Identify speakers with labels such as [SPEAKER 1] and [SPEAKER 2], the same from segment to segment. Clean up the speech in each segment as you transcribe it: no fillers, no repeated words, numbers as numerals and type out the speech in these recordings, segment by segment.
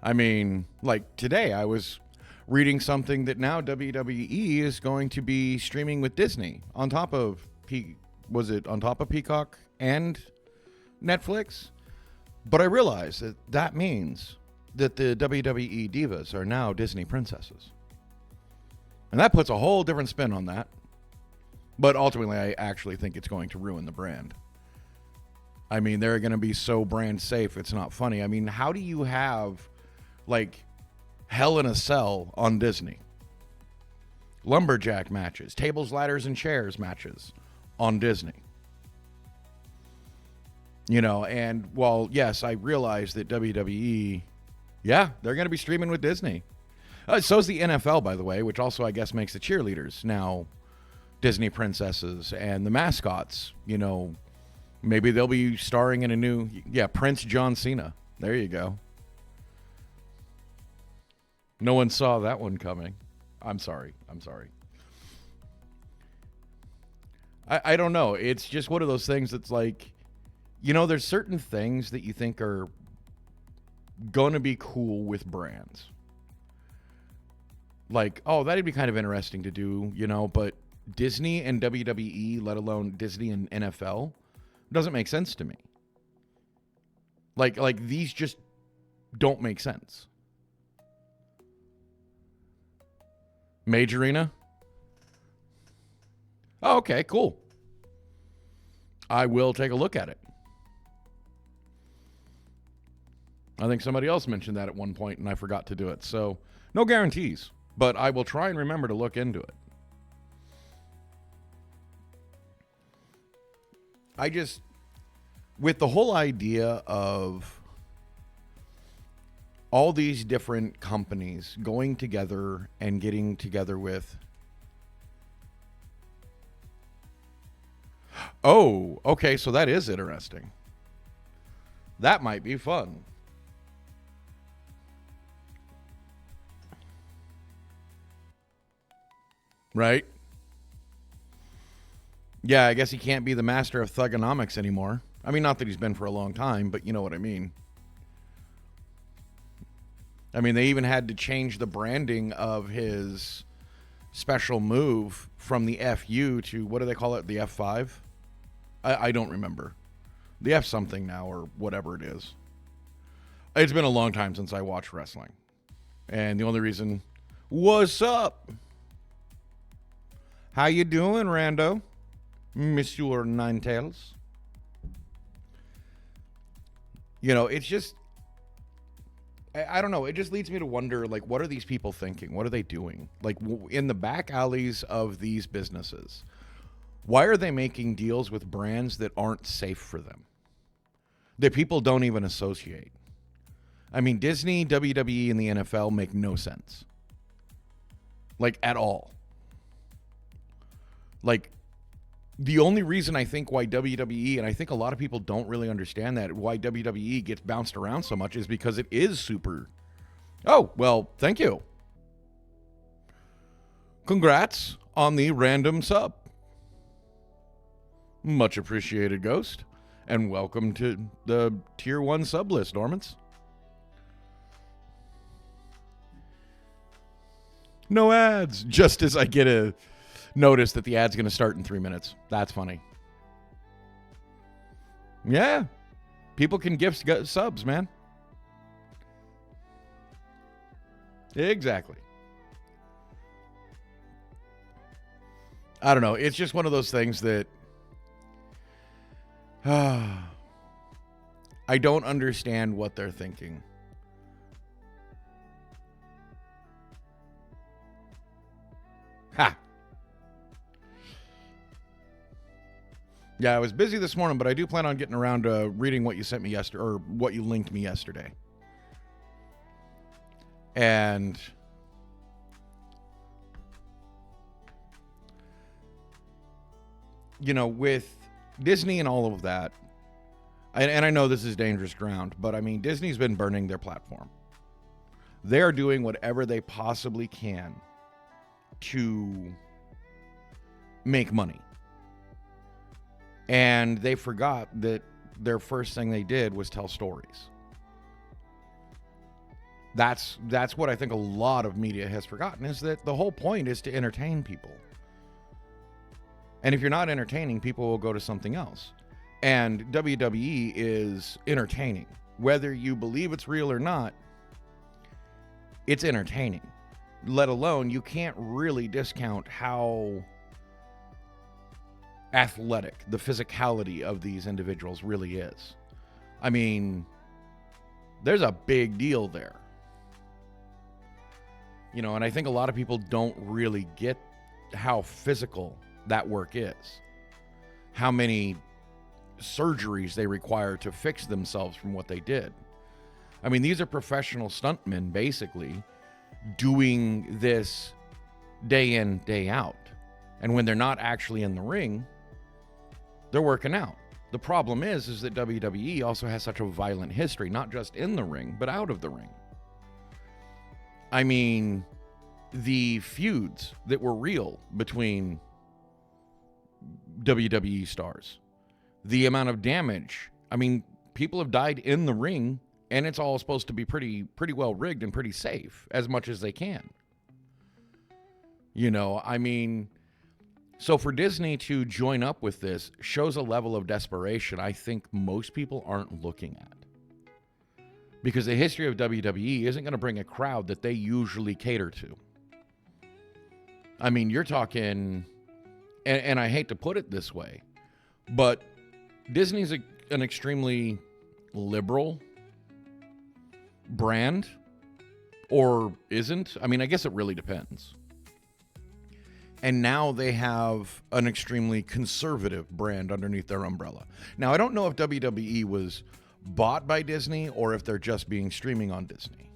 [SPEAKER 1] I mean, like today I was reading something that now WWE is going to be streaming with Disney on top of was it on top of Peacock and Netflix? But I realized that that means that the WWE divas are now Disney princesses. And that puts a whole different spin on that. But ultimately, I actually think it's going to ruin the brand. I mean, they're going to be so brand safe, it's not funny. I mean, how do you have, like, Hell in a Cell on Disney? Lumberjack matches, tables, ladders, and chairs matches on Disney. You know, and while, yes, I realize that WWE, yeah, they're going to be streaming with Disney. So's the NFL, by the way, which also, I guess, makes the cheerleaders now Disney princesses and the mascots, you know, maybe they'll be starring in a new, Prince John Cena. There you go. No one saw that one coming. I'm sorry. I don't know. It's just one of those things that's like, you know, there's certain things that you think are going to be cool with brands. Like, oh, that'd be kind of interesting to do, you know, but Disney and WWE, let alone Disney and NFL, doesn't make sense to me. Like these just don't make sense. Majorina? Oh, okay, cool. I will take a look at it. I think somebody else mentioned that at one point and I forgot to do it. So, no guarantees, but I will try and remember to look into it. I just, with the whole idea of all these different companies going together and getting together with, oh, okay, so that is interesting. That might be fun. Right? Yeah, I guess he can't be the master of thugonomics anymore. I mean, not that he's been for a long time, but you know what I mean. I mean, they even had to change the branding of his special move from the FU to, what do they call it, the F5? I don't remember. The F something now, or whatever it is. It's been a long time since I watched wrestling. And the only reason, what's up? How you doing, Rando? Monsieur Ninetales? You know, it's just, I don't know. It just leads me to wonder, like, what are these people thinking? What are they doing? Like, in the back alleys of these businesses, why are they making deals with brands that aren't safe for them? That people don't even associate? I mean, Disney, WWE, and the NFL make no sense. Like, at all. Like, the only reason I think why WWE, and I think a lot of people don't really understand that, why WWE gets bounced around so much is because it is super. Oh, well, thank you. Congrats on the random sub. Much appreciated, Ghost. And welcome to the Tier 1 sub list, Normans. No ads. Just as I get a notice that the ad's going to start in 3 minutes. That's funny. Yeah. People can gift subs, man. Exactly. I don't know. It's just one of those things that I don't understand what they're thinking. Ha! Yeah, I was busy this morning, but I do plan on getting around to reading what you sent me yesterday, or what you linked me yesterday. And you know, with Disney and all of that, and I know this is dangerous ground, but I mean, Disney's been burning their platform. They're doing whatever they possibly can to make money. And they forgot that their first thing they did was tell stories. That's what I think a lot of media has forgotten, is that the whole point is to entertain people. And if you're not entertaining, people will go to something else. And WWE is entertaining. Whether you believe it's real or not, it's entertaining. Let alone, you can't really discount how athletic the physicality of these individuals really is. I mean, there's a big deal there. You know, and I think a lot of people don't really get how physical that work is. How many surgeries they require to fix themselves from what they did. I mean, these are professional stuntmen, basically, doing this day in, day out. And when they're not actually in the ring, they're working out. The problem is that WWE also has such a violent history, not just in the ring, but out of the ring. I mean, the feuds that were real between WWE stars, the amount of damage. I mean, people have died in the ring, and it's all supposed to be pretty well rigged and pretty safe, as much as they can. You know, I mean, so for Disney to join up with this shows a level of desperation I think most people aren't looking at. Because the history of WWE isn't going to bring a crowd that they usually cater to. I mean, you're talking, and I hate to put it this way, but Disney's an extremely liberal brand, or isn't. I mean, I guess it really depends. And now they have an extremely conservative brand underneath their umbrella. Now, I don't know if WWE was bought by Disney or if they're just being streaming on Disney.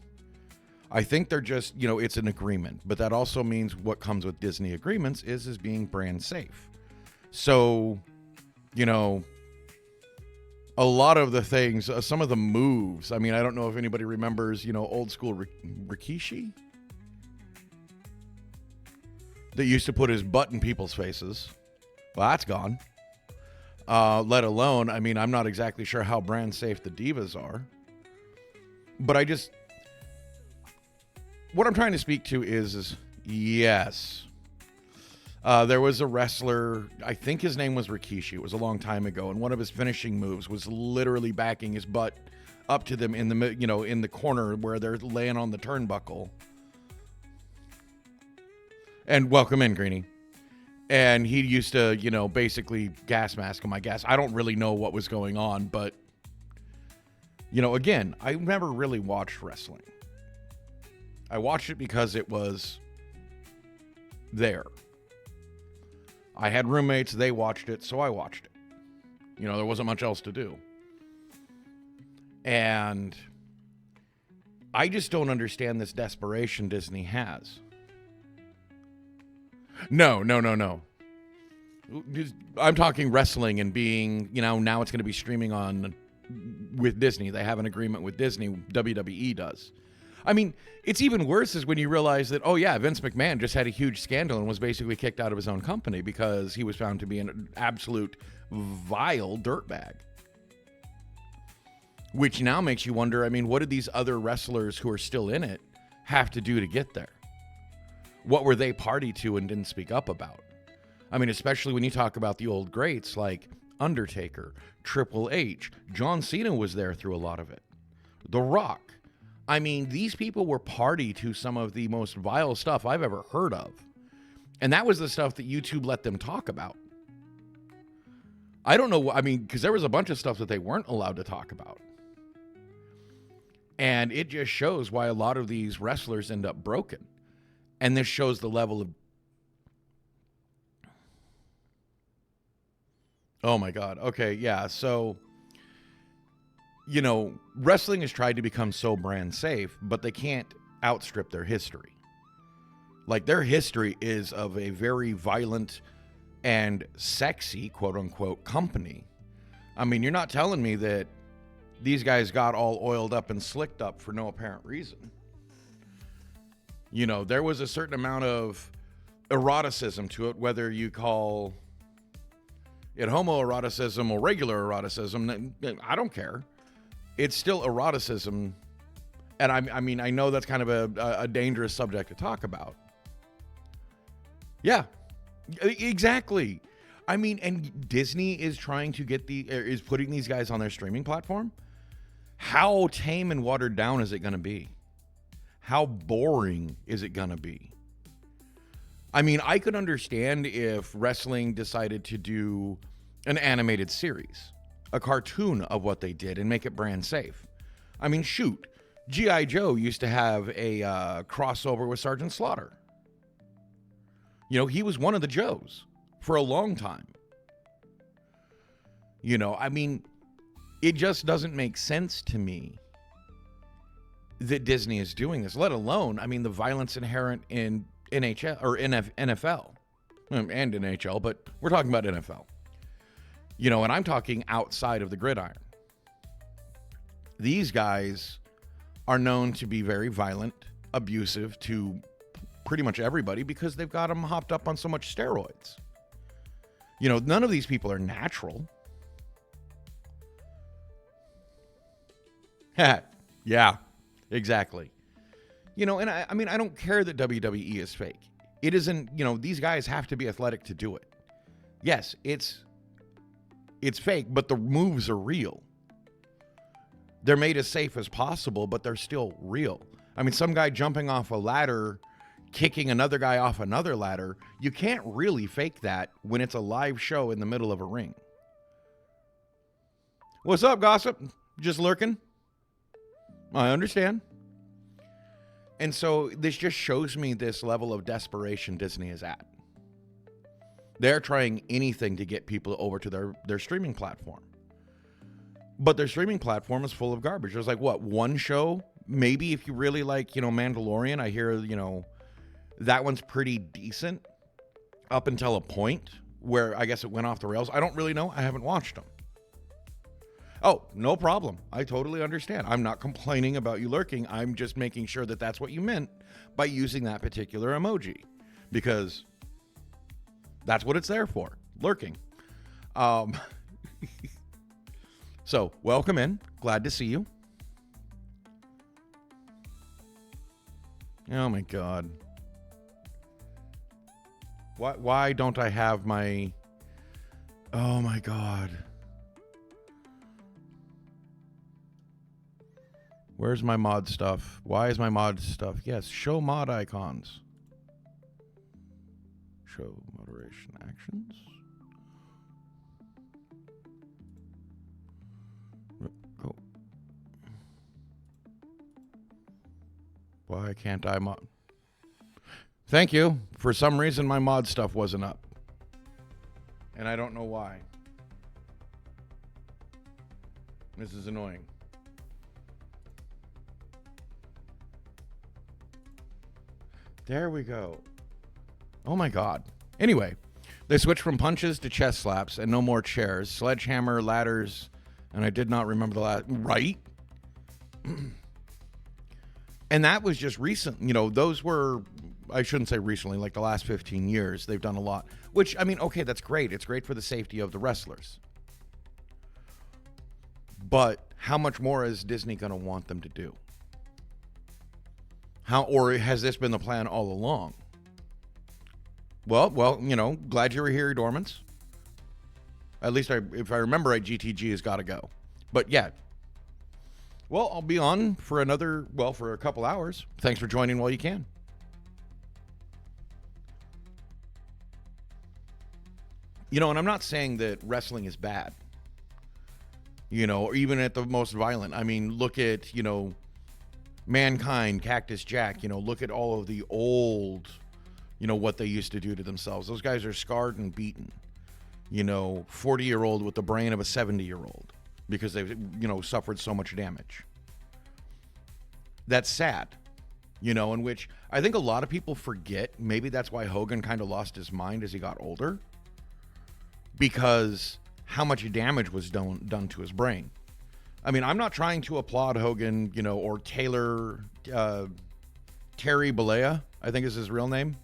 [SPEAKER 1] I think they're just, you know, it's an agreement. But that also means what comes with Disney agreements is being brand safe. So, you know, a lot of the things, some of the moves, I mean, I don't know if anybody remembers, you know, old school Rikishi that used to put his butt in people's faces. Well, that's gone. Let alone, I mean, I'm not exactly sure how brand safe the Divas are. But what I'm trying to speak to is yes. There was a wrestler, I think his name was Rikishi. It was a long time ago, and one of his finishing moves was literally backing his butt up to them in the, you know, in the corner where they're laying on the turnbuckle. And welcome in, Greenie. And he used to, you know, basically gas mask him, I guess. I don't really know what was going on, but, you know, again, I never really watched wrestling. I watched it because it was there. I had roommates, they watched it, so I watched it. You know, there wasn't much else to do. And I just don't understand this desperation Disney has. No. I'm talking wrestling and being, you know, now it's going to be streaming on with Disney. They have an agreement with Disney. WWE does. I mean, it's even worse is when you realize that, oh yeah, Vince McMahon just had a huge scandal and was basically kicked out of his own company because he was found to be an absolute vile dirtbag. Which now makes you wonder, I mean, what did these other wrestlers who are still in it have to do to get there? What were they party to and didn't speak up about? I mean, especially when you talk about the old greats like Undertaker, Triple H, John Cena was there through a lot of it. The Rock. I mean, these people were party to some of the most vile stuff I've ever heard of. And that was the stuff that YouTube let them talk about. I don't know, I mean, because there was a bunch of stuff that they weren't allowed to talk about. And it just shows why a lot of these wrestlers end up broken. And this shows the level of... Oh my God. Okay, yeah. So, you know, wrestling has tried to become so brand safe, but they can't outstrip their history. Like, their history is of a very violent and sexy, quote unquote, company. I mean, you're not telling me that these guys got all oiled up and slicked up for no apparent reason. You know, there was a certain amount of eroticism to it, whether you call it homoeroticism or regular eroticism. I don't care. It's still eroticism And I mean, I know that's kind of a dangerous subject to talk about. Yeah, exactly. I mean, and Disney is trying to is putting these guys on their streaming platform. How tame and watered down is it going to be? How boring is it going to be? I mean, I could understand if wrestling decided to do an animated series, a cartoon of what they did and make it brand safe. I mean, shoot, G.I. Joe used to have a crossover with Sergeant Slaughter. You know, he was one of the Joes for a long time. You know, I mean, it just doesn't make sense to me that Disney is doing this, let alone, I mean, the violence inherent in NHL or NFL and NHL, but we're talking about NFL. You know, and I'm talking outside of the gridiron. These guys are known to be very violent, abusive to pretty much everybody because they've got them hopped up on so much steroids. You know, none of these people are natural. Yeah, exactly. You know, and I mean, I don't care that WWE is fake. It isn't, you know, these guys have to be athletic to do it. Yes, it's fake, but the moves are real. They're made as safe as possible, but they're still real. I mean, some guy jumping off a ladder, kicking another guy off another ladder, you can't really fake that when it's a live show in the middle of a ring. What's up, gossip? Just lurking? I understand. And so this just shows me this level of desperation Disney is at. They're trying anything to get people over to their streaming platform. But their streaming platform is full of garbage. There's like, what, one show? Maybe if you really like, you know, Mandalorian, I hear, you know, that one's pretty decent up until a point where I guess it went off the rails. I don't really know. I haven't watched them. Oh, no problem. I totally understand. I'm not complaining about you lurking. I'm just making sure that that's what you meant by using that particular emoji. Because that's what it's there for. Lurking. So, welcome in. Glad to see you. Oh my God. Why don't I have my... Oh my God. Where's my mod stuff? Why is my mod stuff? Yes, show mod icons. Show moderation actions. Go. Why can't I mod? Thank you. For some reason, my mod stuff wasn't up. And I don't know why. This is annoying. There we go. Oh my God. Anyway, they switched from punches to chest slaps and no more chairs, sledgehammer, ladders, and I did not remember the last. Right? And that was just recent. You know, those were, I shouldn't say recently, like the last 15 years, they've done a lot. Which, I mean, okay, that's great. It's great for the safety of the wrestlers. But how much more is Disney going to want them to do? Or has this been the plan all along? Well, you know, glad you were here, Dormants. At least if I remember right, GTG has got to go. But yeah. Well, I'll be on for for a couple hours. Thanks for joining while you can. You know, and I'm not saying that wrestling is bad. You know, or even at the most violent. I mean, look at, you know, Mankind, Cactus Jack, you know, look at all of the old, you know, what they used to do to themselves. Those guys are scarred and beaten. You know, 40-year-old with the brain of a 70-year-old because they've, you know, suffered so much damage. That's sad, you know, in which I think a lot of people forget. Maybe that's why Hogan kind of lost his mind as he got older, because how much damage was done to his brain. I mean, I'm not trying to applaud Hogan, you know, or Terry Bollea, I think is his real name.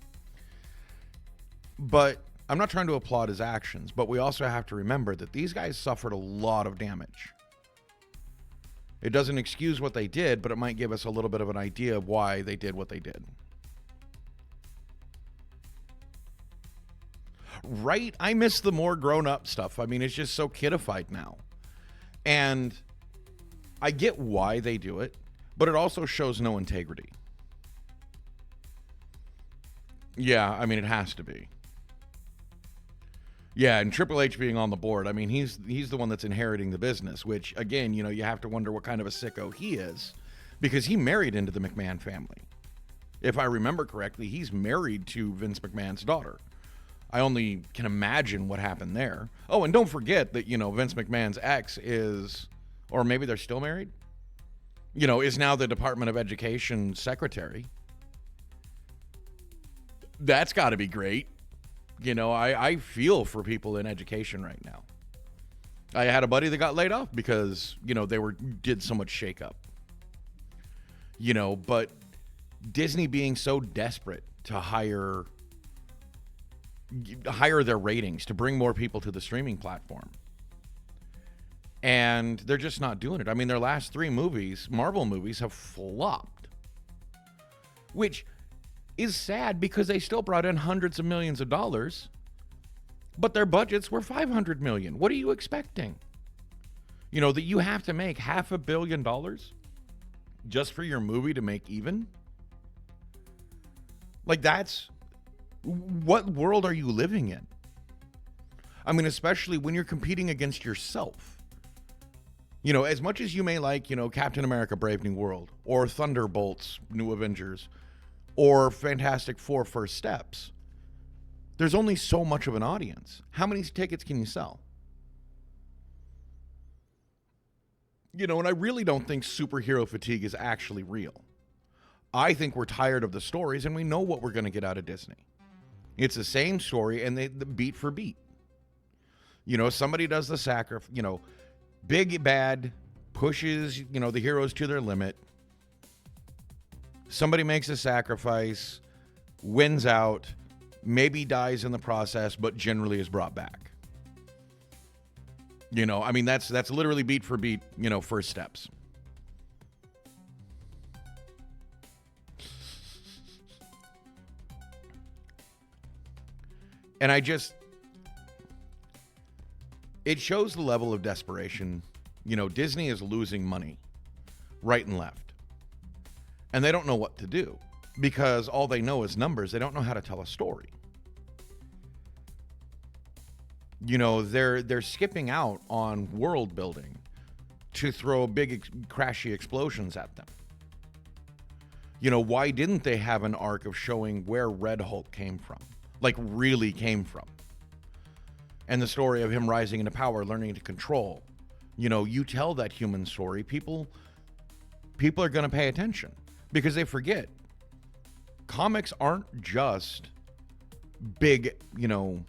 [SPEAKER 1] But I'm not trying to applaud his actions. But we also have to remember that these guys suffered a lot of damage. It doesn't excuse what they did, but it might give us a little bit of an idea of why they did what they did. Right? I miss the more grown-up stuff. I mean, it's just so kidified now. And I get why they do it, but it also shows no integrity. Yeah, I mean, it has to be. Yeah, and Triple H being on the board, I mean, he's the one that's inheriting the business, which, again, you know, you have to wonder what kind of a sicko he is, because he married into the McMahon family. If I remember correctly, he's married to Vince McMahon's daughter. I only can imagine what happened there. Oh, and don't forget that, you know, Vince McMahon's ex is, or maybe they're still married, you know, is now the Department of Education secretary. That's got to be great. You know, I feel for people in education right now. I had a buddy that got laid off because, you know, they did so much shakeup. You know, but Disney being so desperate to hire their ratings, to bring more people to the streaming platform. And they're just not doing it. I mean, their last 3 movies, Marvel movies, have flopped. Which is sad because they still brought in hundreds of millions of dollars, but their budgets were $500 million. What are you expecting? You know, that you have to make $500 million just for your movie to make even? Like, what world are you living in? I mean, especially when you're competing against yourself. You know, as much as you may like, you know, Captain America Brave New World, or Thunderbolts New Avengers, or Fantastic Four First Steps, there's only so much of an audience. How many tickets can you sell? You know, and I really don't think superhero fatigue is actually real. I think we're tired of the stories and we know what we're going to get out of Disney. It's the same story and the beat for beat. You know, somebody does the sacrifice, you know, big bad pushes, you know, the heroes to their limit. Somebody makes a sacrifice, wins out, maybe dies in the process, but generally is brought back. You know, I mean, that's literally beat for beat, you know, First Steps. And it shows the level of desperation. You know, Disney is losing money right and left. And they don't know what to do because all they know is numbers. They don't know how to tell a story. You know, they're skipping out on world building to throw big crashy explosions at them. You know, why didn't they have an arc of showing where Red Hulk came from? Like, really came from. And the story of him rising into power, learning to control. You know, you tell that human story, people are going to pay attention because they forget. Comics aren't just big, you know,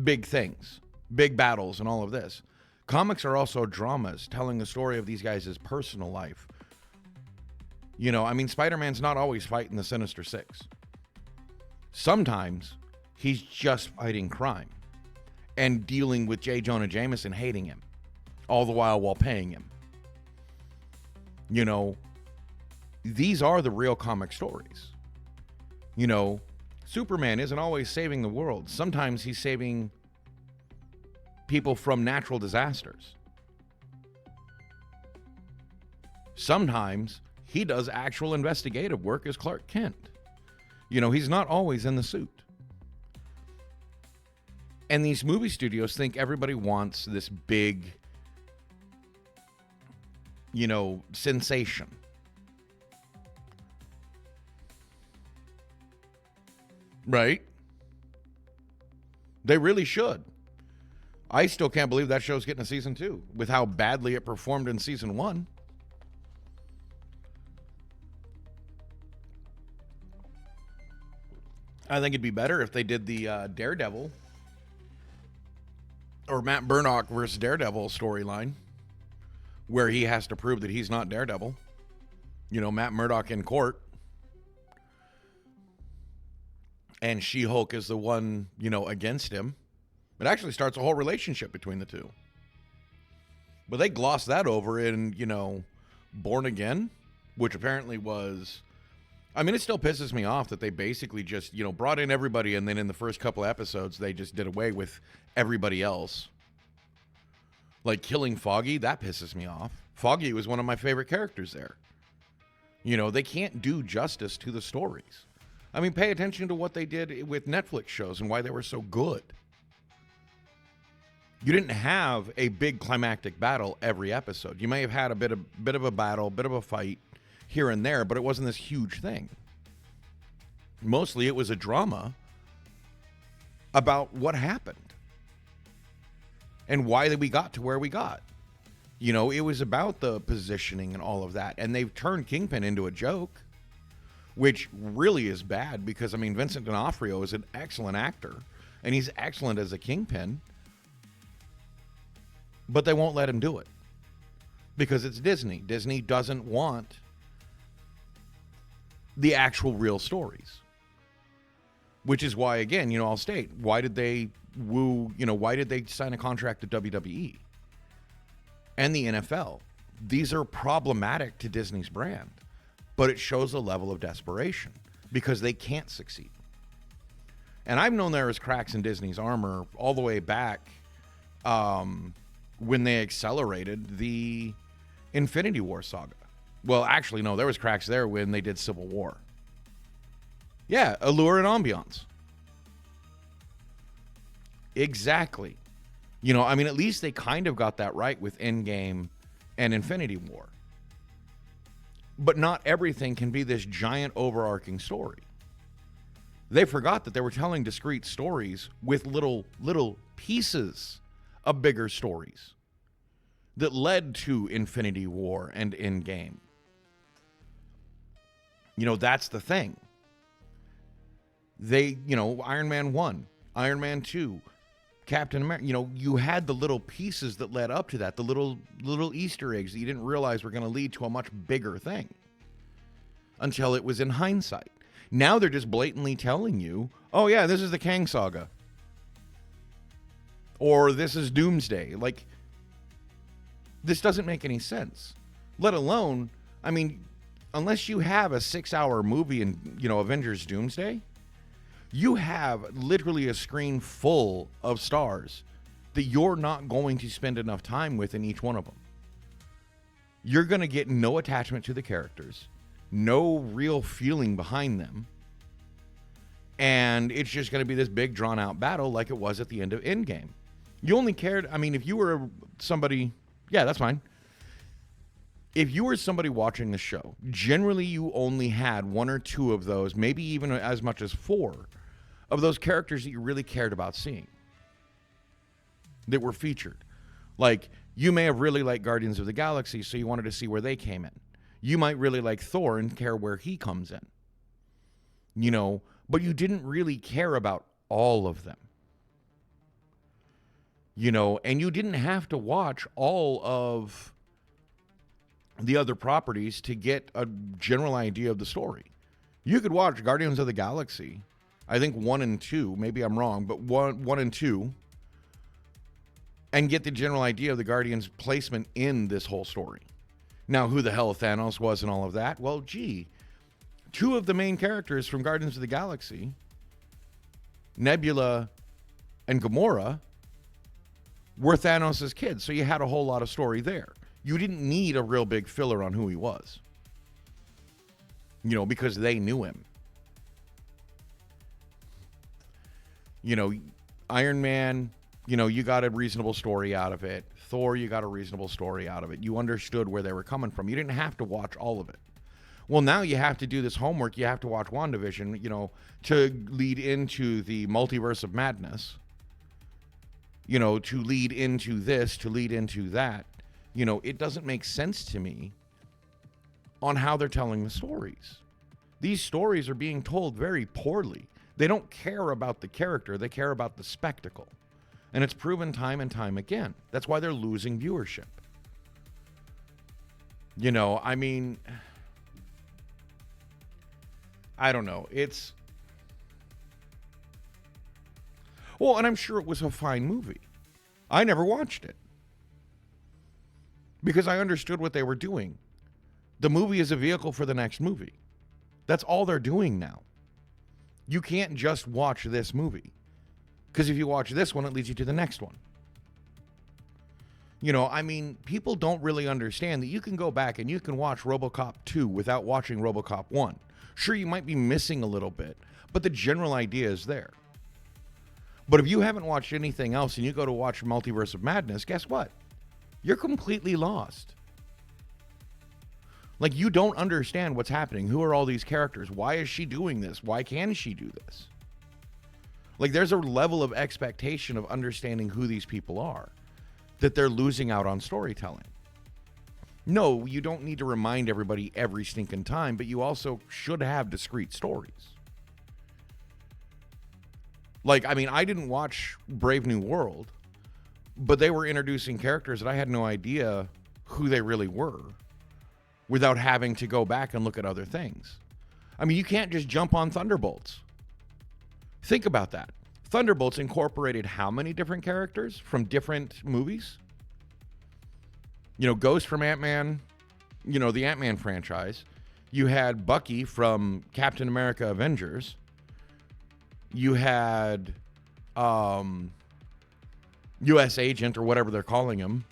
[SPEAKER 1] big things, big battles and all of this. Comics are also dramas telling the story of these guys' personal life. You know, I mean, Spider-Man's not always fighting the Sinister Six. Sometimes he's just fighting crime and dealing with J. Jonah Jameson hating him, all the while paying him. You know, these are the real comic stories. You know, Superman isn't always saving the world. Sometimes he's saving people from natural disasters. Sometimes he does actual investigative work as Clark Kent. You know, he's not always in the suit. And these movie studios think everybody wants this big, you know, sensation. Right? They really should. I still can't believe that show's getting a season 2 with how badly it performed in season 1. I think it'd be better if they did the Daredevil or Matt Murdock versus Daredevil storyline where he has to prove that he's not Daredevil. You know, Matt Murdock in court. And She-Hulk is the one, you know, against him. It actually starts a whole relationship between the two. But they glossed that over in, Born Again, which apparently was. I mean, it still pisses me off that they basically just, brought in everybody, and then in the first couple episodes, they just did away with everybody else. Like killing Foggy, that pisses me off. Foggy was one of my favorite characters there. They can't do justice to the stories. I mean, pay attention to what they did with Netflix shows and why they were so good. You didn't have a big climactic battle every episode. You may have had a bit of a battle, bit of a fight here and there, but it wasn't this huge thing. Mostly it was a drama about what happened and why we got to where we got. It was about the positioning and all of that. And they've turned Kingpin into a joke, which really is bad because, Vincent D'Onofrio is an excellent actor and he's excellent as a Kingpin, but they won't let him do it because it's Disney. Disney doesn't want the actual real stories, which is why, again, I'll state, why did they sign a contract to WWE and the NFL? These are problematic to Disney's brand, but it shows a level of desperation because they can't succeed. And I've known there was cracks in Disney's armor all the way back when they accelerated the Infinity War saga. Well, actually, no, there was cracks there when they did Civil War. Yeah, allure and ambiance. Exactly. At least they kind of got that right with Endgame and Infinity War. But not everything can be this giant overarching story. They forgot that they were telling discrete stories with little pieces of bigger stories that led to Infinity War and Endgame. That's the thing. They, Iron Man 1, Iron Man 2, Captain America, you had the little pieces that led up to that, the little Easter eggs that you didn't realize were going to lead to a much bigger thing until it was in hindsight. Now they're just blatantly telling you, oh yeah, this is the Kang Saga. Or this is Doomsday. Like, this doesn't make any sense. Let alone, unless you have a 6-hour movie in, Avengers Doomsday, you have literally a screen full of stars that you're not going to spend enough time with in each one of them. You're going to get no attachment to the characters, no real feeling behind them, and it's just going to be this big drawn-out battle like it was at the end of Endgame. You only cared, if you were somebody, yeah, that's fine. If you were somebody watching the show, generally you only had 1 or 2 of those, maybe even as much as 4 of those characters that you really cared about seeing that were featured. Like, you may have really liked Guardians of the Galaxy, so you wanted to see where they came in. You might really like Thor and care where he comes in. But you didn't really care about all of them. And you didn't have to watch all of the other properties to get a general idea of the story. You could watch Guardians of the Galaxy, I think 1 and 2, maybe I'm wrong, but 1 and 2, and get the general idea of the Guardians' placement in this whole story. Now, who the hell Thanos was and all of that? Well, 2 of the main characters from Guardians of the Galaxy, Nebula and Gamora, were Thanos' kids, so you had a whole lot of story there. You didn't need a real big filler on who he was, because they knew him. Iron Man, you got a reasonable story out of it. Thor, you got a reasonable story out of it. You understood where they were coming from. You didn't have to watch all of it. Well, now you have to do this homework. You have to watch WandaVision, to lead into the multiverse of madness, to lead into this, to lead into that. It doesn't make sense to me on how they're telling the stories. These stories are being told very poorly. They don't care about the character. They care about the spectacle. And it's proven time and time again. That's why they're losing viewership. I don't know. Well, and I'm sure it was a fine movie. I never watched it. because I understood what they were doing. The movie is a vehicle for the next movie. That's all they're doing now. You can't just watch this movie, because if you watch this one, it leads you to the next one. You know, I mean, people don't really understand that you can go back and you can watch RoboCop 2 without watching RoboCop 1. Sure, you might be missing a little bit, but the general idea is there. But if you haven't watched anything else and you go to watch Multiverse of Madness, guess what? You're completely lost. Like, you don't understand what's happening. Who are all these characters? Why is she doing this? Why can she do this? Like, there's a level of expectation of understanding who these people are that they're losing out on storytelling. No, you don't need to remind everybody every stinking time, but you also should have discrete stories. Like, I mean, I didn't watch Brave New World, but they were introducing characters that I had no idea who they really were without having to go back and look at other things. I mean, you can't just jump on Thunderbolts. Think about that. Thunderbolts incorporated how many different characters from different movies? You know, Ghost from Ant-Man, you know, the Ant-Man franchise. You had Bucky from Captain America Avengers. You had U.S. Agent, or whatever they're calling him.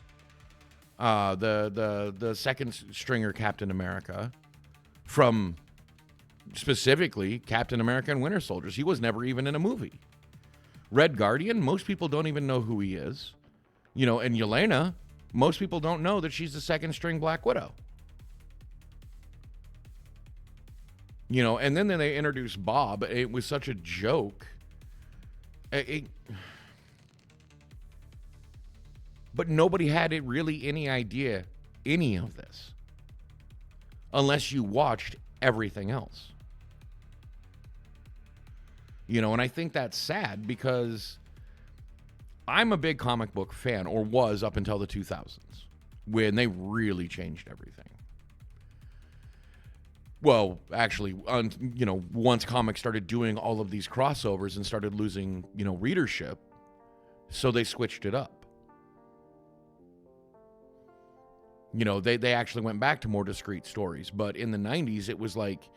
[SPEAKER 1] The second stringer Captain America from specifically Captain America and Winter Soldiers. He was never even in a movie. Red Guardian, most people don't even know who he is. You know, and Yelena, most people don't know that she's the second string Black Widow. You know, and then they introduced Bob. It was such a joke. But nobody had really any idea any of this unless you watched everything else. You know, and I think that's sad because I'm a big comic book fan, or was up until the 2000s, when they really changed everything. Well, actually, you know, once comics started doing all of these crossovers and started losing, you know, readership, so they switched it up. You know, they actually went back to more discrete stories. But in the 90s, it was like,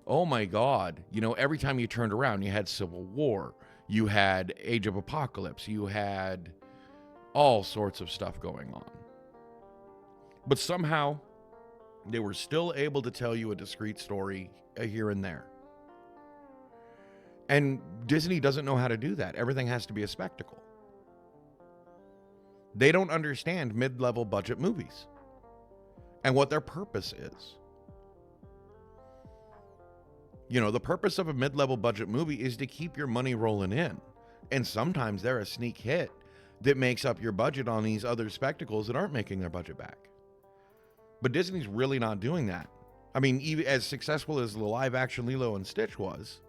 [SPEAKER 1] oh my God, you know, every time you turned around, you had Civil War, you had Age of Apocalypse, you had all sorts of stuff going on. But somehow, they were still able to tell you a discrete story here and there. And Disney doesn't know how to do that. Everything has to be a spectacle. They don't understand mid-level budget movies and what their purpose is. You know, the purpose of a mid-level budget movie is to keep your money rolling in. And sometimes they're a sneak hit that makes up your budget on these other spectacles that aren't making their budget back. But Disney's really not doing that. I mean, even as successful as the live-action Lilo and Stitch was,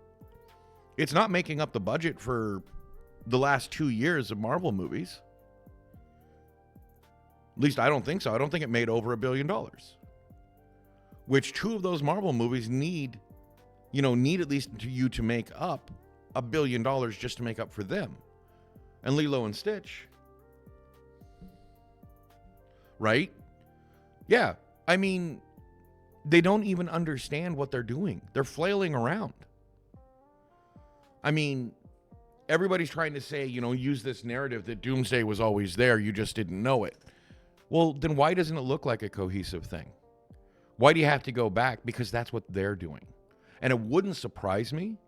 [SPEAKER 1] it's not making up the budget for the last 2 years of Marvel movies. At least I don't think so. I don't think it made over $1 billion. Which 2 of those Marvel movies need at least you to make up $1 billion just to make up for them. And Lilo and Stitch. Right? Yeah. I mean, they don't even understand what they're doing. They're flailing around. I mean, everybody's trying to say, you know, use this narrative that Doomsday was always there, you just didn't know it. Well, then why doesn't it look like a cohesive thing? Why do you have to go back? Because that's what they're doing. And it wouldn't surprise me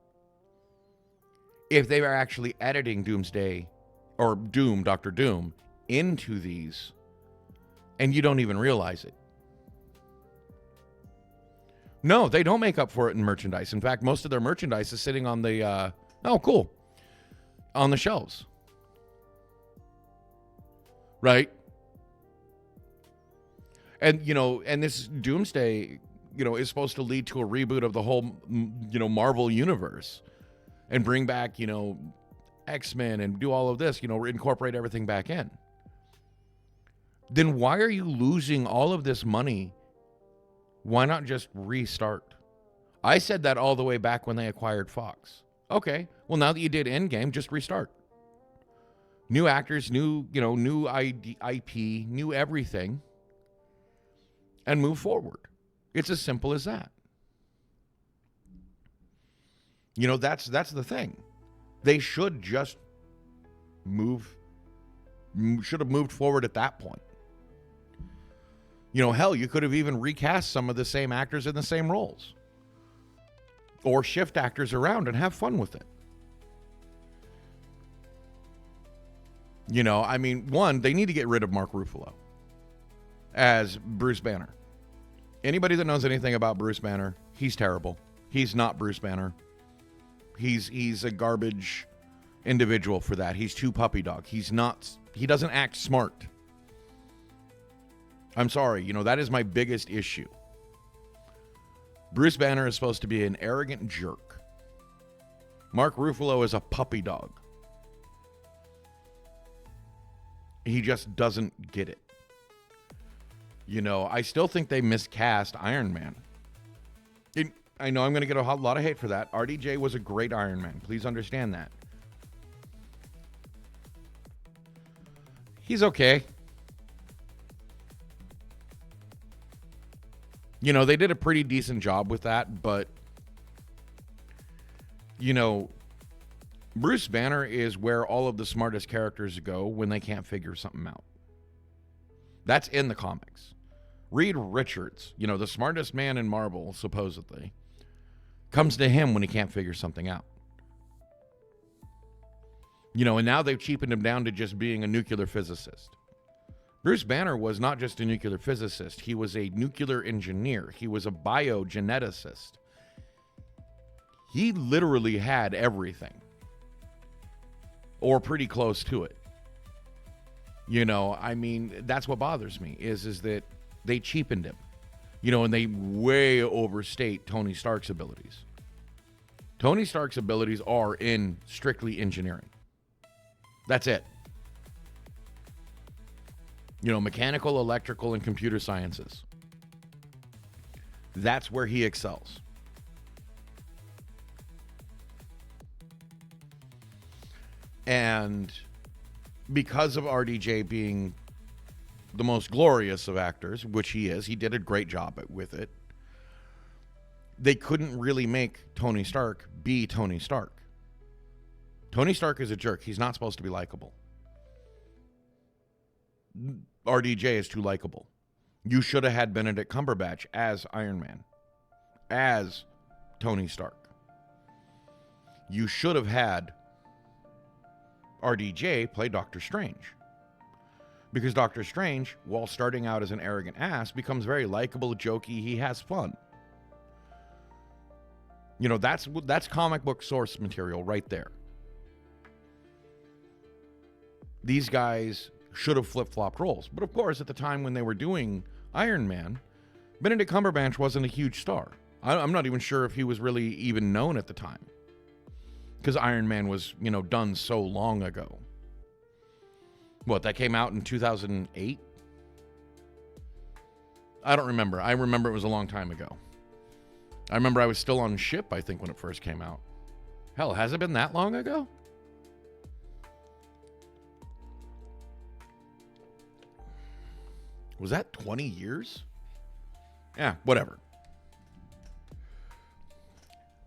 [SPEAKER 1] if they were actually editing Doomsday or Doom, Dr. Doom, into these, and you don't even realize it. No, they don't make up for it in merchandise. In fact, most of their merchandise is sitting on the, on the shelves. Right? And, you know, and this Doomsday, you know, is supposed to lead to a reboot of the whole, you know, Marvel universe and bring back, you know, X-Men and do all of this, you know, incorporate everything back in. Then why are you losing all of this money? Why not just restart? I said that all the way back when they acquired Fox. Okay, well, now that you did Endgame, just restart. New actors, new IP, new everything. and move forward. It's as simple as that. You know, that's the thing. They should just should have moved forward at that point. You know, hell, you could have even recast some of the same actors in the same roles. Or shift actors around and have fun with it. You know, I mean, one, they need to get rid of Mark Ruffalo as Bruce Banner. Anybody that knows anything about Bruce Banner, he's terrible. He's not Bruce Banner. He's a garbage individual for that. He's too puppy dog. He doesn't act smart. I'm sorry, you know, that is my biggest issue. Bruce Banner is supposed to be an arrogant jerk. Mark Ruffalo is a puppy dog. He just doesn't get it. You know, I still think they miscast Iron Man. I know I'm going to get a lot of hate for that. RDJ was a great Iron Man. Please understand that. He's okay. You know, they did a pretty decent job with that, but, you know, Bruce Banner is where all of the smartest characters go when they can't figure something out. That's in the comics. Reed Richards, you know, the smartest man in Marvel, supposedly, comes to him when he can't figure something out. You know, and now they've cheapened him down to just being a nuclear physicist. Bruce Banner was not just a nuclear physicist. He was a nuclear engineer. He was a biogeneticist. He literally had everything. Or pretty close to it. You know, I mean, that's what bothers me, is that they cheapened him. You know, and they way overstate Tony Stark's abilities. Tony Stark's abilities are in strictly engineering. That's it. You know, mechanical, electrical, and computer sciences. That's where he excels. And because of RDJ being the most glorious of actors, which he is, he did a great job with it. They couldn't really make Tony Stark be Tony Stark. Tony Stark is a jerk. He's not supposed to be likable. RDJ is too likable. You should have had Benedict Cumberbatch as Iron Man, as Tony Stark. You should have had RDJ play Doctor Strange. Because Doctor Strange, while starting out as an arrogant ass, becomes very likable, jokey, he has fun. You know, that's comic book source material right there. These guys should have flip-flopped roles. But of course, at the time when they were doing Iron Man, Benedict Cumberbatch wasn't a huge star. I'm not even sure if he was really even known at the time. Because Iron Man was, you know, done so long ago. What, that came out in 2008? I don't remember. I remember it was a long time ago. I remember I was still on ship, I think, when it first came out. Hell, has it been that long ago? Was that 20 years? Yeah, whatever.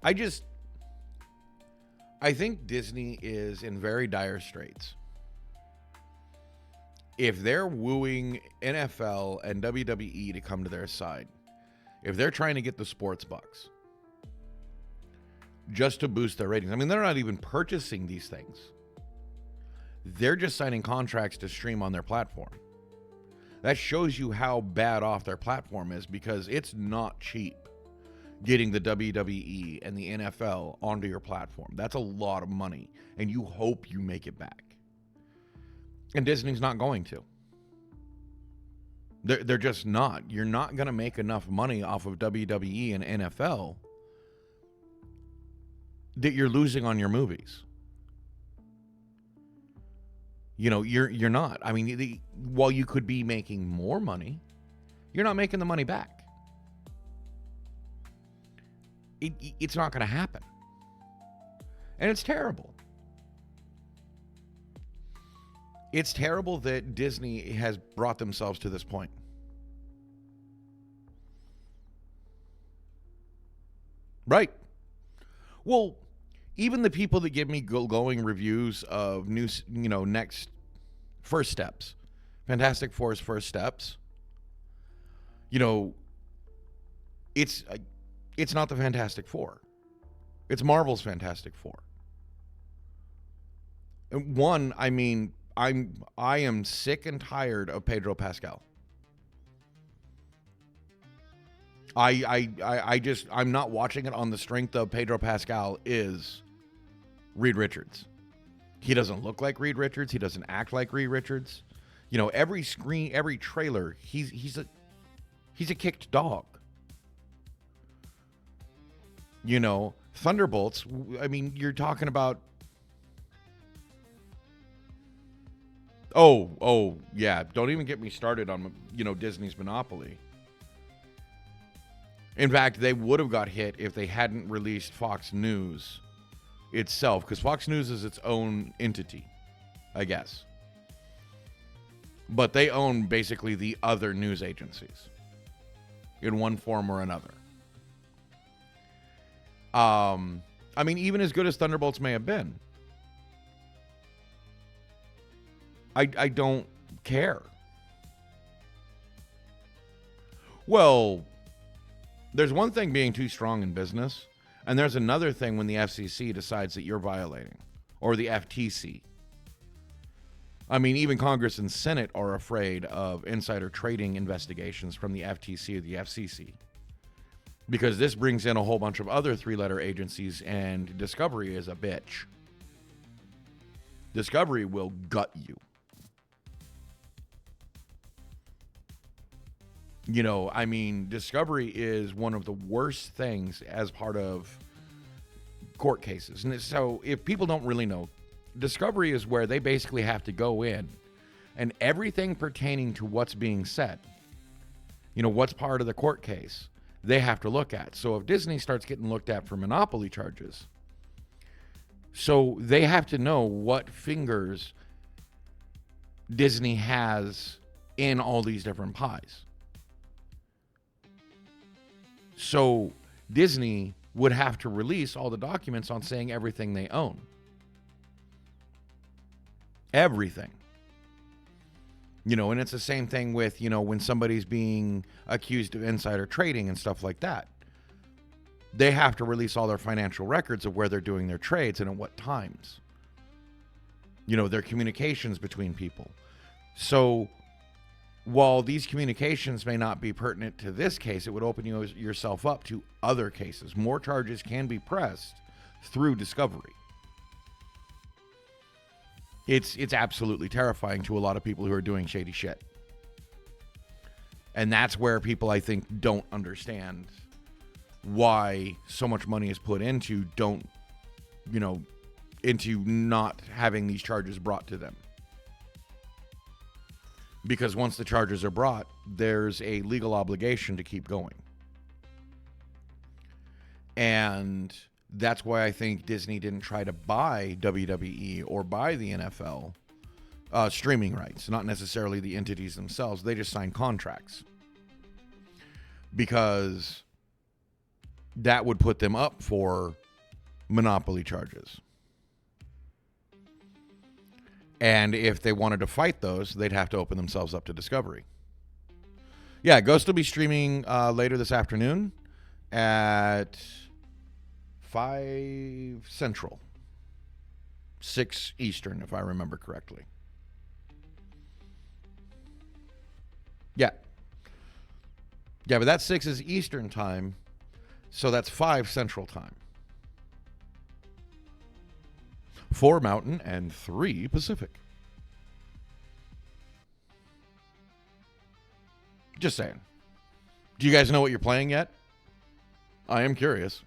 [SPEAKER 1] I think Disney is in very dire straits. If they're wooing NFL and WWE to come to their side, if they're trying to get the sports bucks just to boost their ratings, I mean, they're not even purchasing these things. They're just signing contracts to stream on their platform. That shows you how bad off their platform is, because it's not cheap getting the WWE and the NFL onto your platform. That's a lot of money, and you hope you make it back. And Disney's not going to. They're just not. You're not going to make enough money off of WWE and NFL that you're losing on your movies. You know, you're not. I mean, while you could be making more money, you're not making the money back. It's not going to happen. And it's terrible. It's terrible that Disney has brought themselves to this point. Right. Well, even the people that give me glowing reviews of next First Steps, Fantastic Four's First Steps, it's not the Fantastic Four. It's Marvel's Fantastic Four. And one, I mean, I am sick and tired of Pedro Pascal. I'm not watching it on the strength of Pedro Pascal is Reed Richards. He doesn't look like Reed Richards. He doesn't act like Reed Richards. Every screen, every trailer, he's a kicked dog. Thunderbolts, I mean, you're talking about Oh, yeah. Don't even get me started on, Disney's monopoly. In fact, they would have got hit if they hadn't released Fox News itself, because Fox News is its own entity, I guess. But they own basically the other news agencies in one form or another. I mean, even as good as Thunderbolts may have been, I don't care. Well, there's one thing being too strong in business, and there's another thing when the FCC decides that you're violating, or the FTC. I mean, even Congress and Senate are afraid of insider trading investigations from the FTC or the FCC, because this brings in a whole bunch of other three-letter agencies, and Discovery is a bitch. Discovery will gut you. I mean, Discovery is one of the worst things as part of court cases. And so if people don't really know, Discovery is where they basically have to go in and everything pertaining to what's being said, what's part of the court case, they have to look at. So if Disney starts getting looked at for monopoly charges, so they have to know what fingers Disney has in all these different pies. So Disney would have to release all the documents on saying everything they own. Everything. And it's the same thing with, when somebody's being accused of insider trading and stuff like that. They have to release all their financial records of where they're doing their trades and at what times. Their communications between people. So while these communications may not be pertinent to this case, it would open yourself up to other cases. More charges can be pressed through Discovery. It's absolutely terrifying to a lot of people who are doing shady shit. And that's where people, I think, don't understand why so much money is put into into not having these charges brought to them. Because once the charges are brought, there's a legal obligation to keep going. And that's why I think Disney didn't try to buy WWE or buy the NFL streaming rights, not necessarily the entities themselves. They just signed contracts. Because that would put them up for monopoly charges. And if they wanted to fight those, they'd have to open themselves up to Discovery. Yeah, Ghost will be streaming later this afternoon at 5 Central. 6 Eastern, if I remember correctly. Yeah. Yeah, but that 6 is Eastern time, so that's 5 Central time. 4 Mountain and 3 Pacific. Just saying. Do you guys know what you're playing yet? I am curious.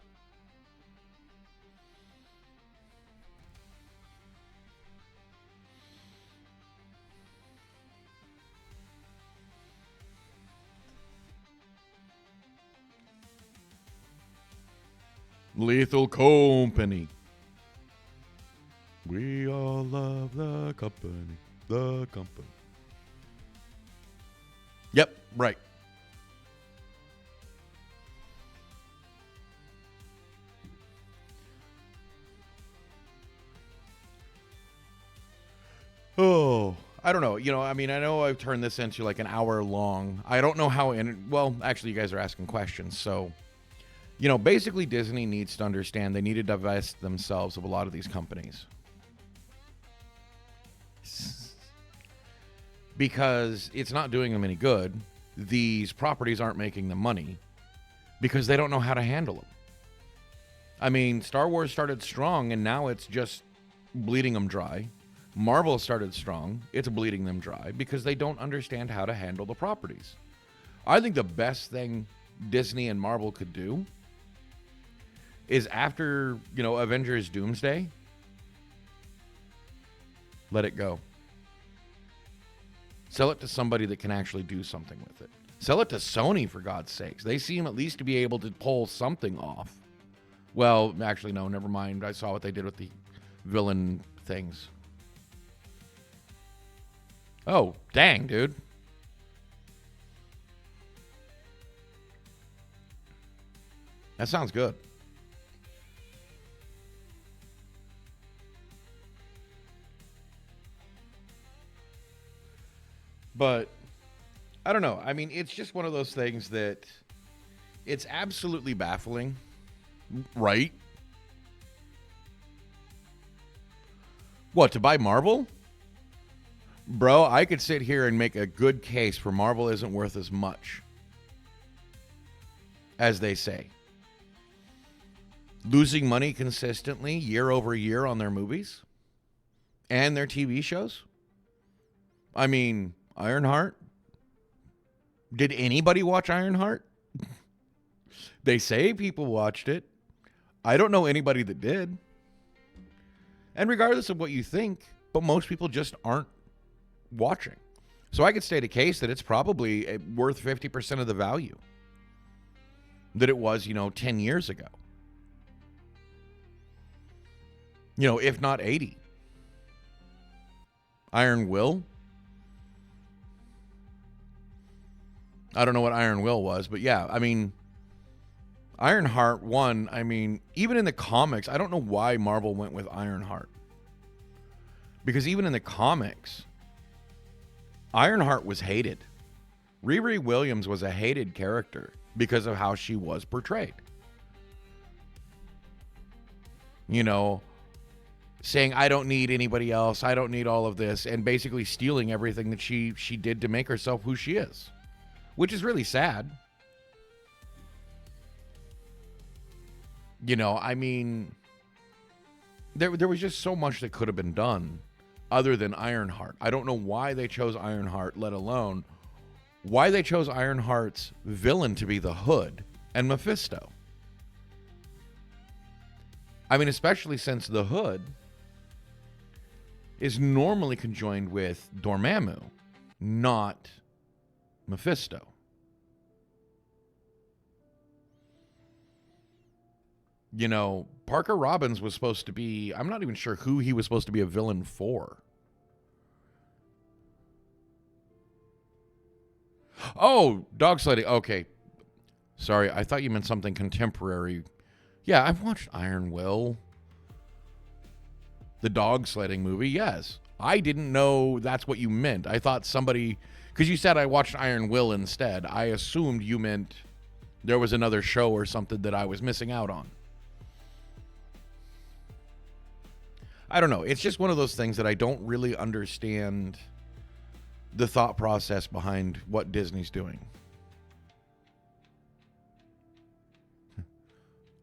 [SPEAKER 1] Lethal Company. We all love the company. The company. Yep, right. Oh, I don't know. I mean, I know I've turned this into like an hour long. I don't know how well, actually you guys are asking questions. So, basically Disney needs to understand they need to divest themselves of a lot of these companies. Because it's not doing them any good. These properties aren't making them money because they don't know how to handle them. I mean, Star Wars started strong and now it's just bleeding them dry. Marvel started strong. It's bleeding them dry because they don't understand how to handle the properties. I think the best thing Disney and Marvel could do is after, Avengers Doomsday, let it go. Sell it to somebody that can actually do something with it. Sell it to Sony, for God's sakes. They seem at least to be able to pull something off. Well, actually, no, never mind. I saw what they did with the villain things. Oh, dang, dude. That sounds good. But I don't know. I mean, it's just one of those things that it's absolutely baffling, right? What, to buy Marvel? Bro, I could sit here and make a good case for Marvel isn't worth as much as they say. Losing money consistently year over year on their movies and their TV shows. I mean, Ironheart. Did anybody watch Ironheart? They say people watched it. I don't know anybody that did. And regardless of what you think, but most people just aren't watching. So I could state a case that it's probably worth 50% of the value that it was, 10 years ago. If not 80. Iron Will. I don't know what Iron Will was, but yeah, I mean, Ironheart 1, I mean, even in the comics, I don't know why Marvel went with Ironheart. Because even in the comics, Ironheart was hated. Riri Williams was a hated character because of how she was portrayed. Saying, I don't need anybody else, I don't need all of this, and basically stealing everything that she did to make herself who she is. Which is really sad. I mean, there was just so much that could have been done other than Ironheart. I don't know why they chose Ironheart, let alone why they chose Ironheart's villain to be the Hood and Mephisto. I mean, especially since the Hood is normally conjoined with Dormammu, not Mephisto. Parker Robbins was supposed to be, I'm not even sure who he was supposed to be a villain for. Oh, dog sledding. Okay. Sorry, I thought you meant something contemporary. Yeah, I've watched Iron Will. The dog sledding movie, yes. I didn't know that's what you meant. I thought somebody, because you said I watched Iron Will instead. I assumed you meant there was another show or something that I was missing out on. I don't know. It's just one of those things that I don't really understand the thought process behind what Disney's doing.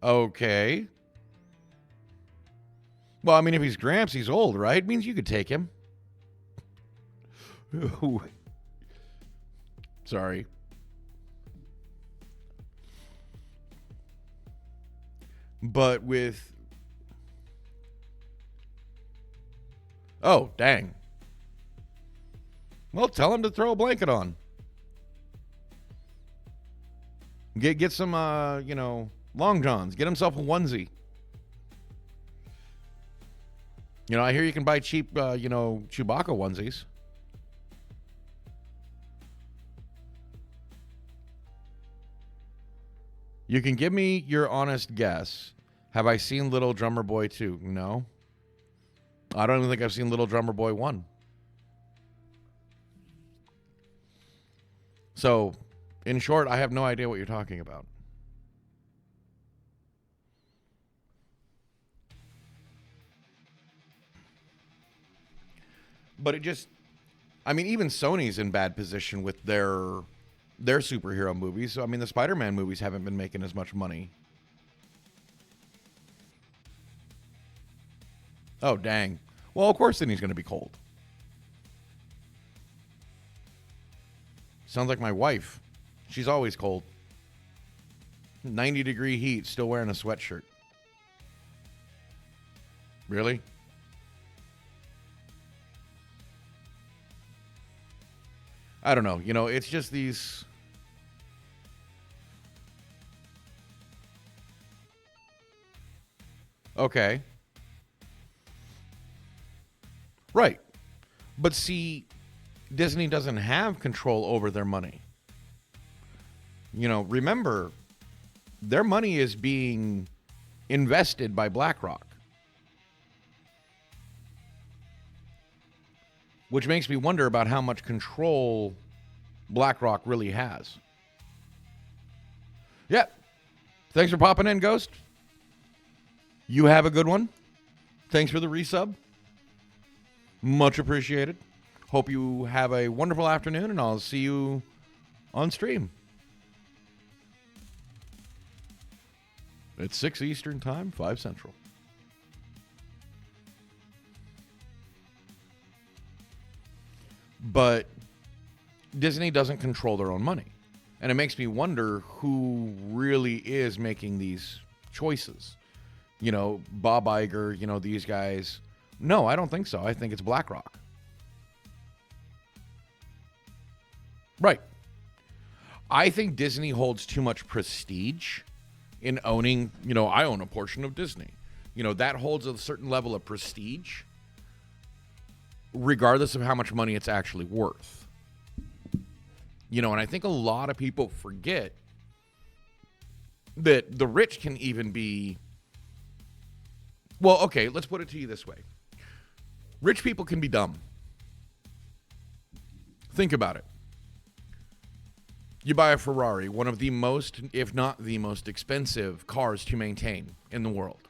[SPEAKER 1] Okay. Well, I mean, if he's Gramps, he's old, right? It means you could take him. Sorry. But with... Oh, dang. Well, tell him to throw a blanket on. Get some, long johns. Get himself a onesie. I hear you can buy cheap, Chewbacca onesies. You can give me your honest guess. Have I seen Little Drummer Boy 2? No. I don't even think I've seen Little Drummer Boy 1. So, in short, I have no idea what you're talking about. But it just, I mean, even Sony's in bad position with their superhero movies. So, I mean, the Spider-Man movies haven't been making as much money. Oh, dang. Well, of course then he's going to be cold. Sounds like my wife. She's always cold. 90-degree heat, still wearing a sweatshirt. Really? I don't know. You know, it's just these... Okay. Right. But see, Disney doesn't have control over their money. You know, remember, their money is being invested by BlackRock. Which makes me wonder about how much control BlackRock really has. Yeah. Thanks for popping in, Ghost. You have a good one. Thanks for the resub. Much appreciated. Hope you have a wonderful afternoon, and I'll see you on stream. It's 6 Eastern Time, 5 Central. But Disney doesn't control their own money. And it makes me wonder who really is making these choices. You know, Bob Iger, you know, these guys. No, I don't think so. I think it's BlackRock. Right. I think Disney holds too much prestige in owning, you know, I own a portion of Disney. You know, that holds a certain level of prestige regardless of how much money it's actually worth. You know, and I think a lot of people forget that the rich can even be... Well, okay, let's put it to you this way. Rich people can be dumb. Think about it. You buy a Ferrari, one of the most, if not the most expensive cars to maintain in the world.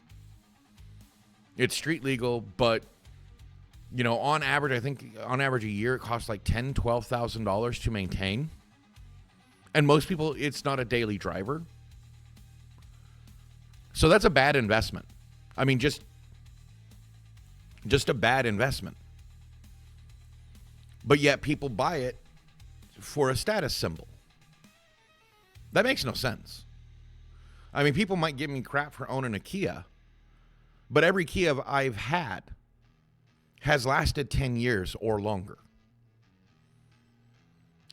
[SPEAKER 1] It's street legal, but, you know, on average, I think on average a year, it costs like $10,000, $12,000 to maintain. And most people, it's not a daily driver. So that's a bad investment. I mean, just a bad investment. But yet people buy it for a status symbol. That makes no sense. I mean, people might give me crap for owning a Kia, but every Kia I've had has lasted 10 years or longer.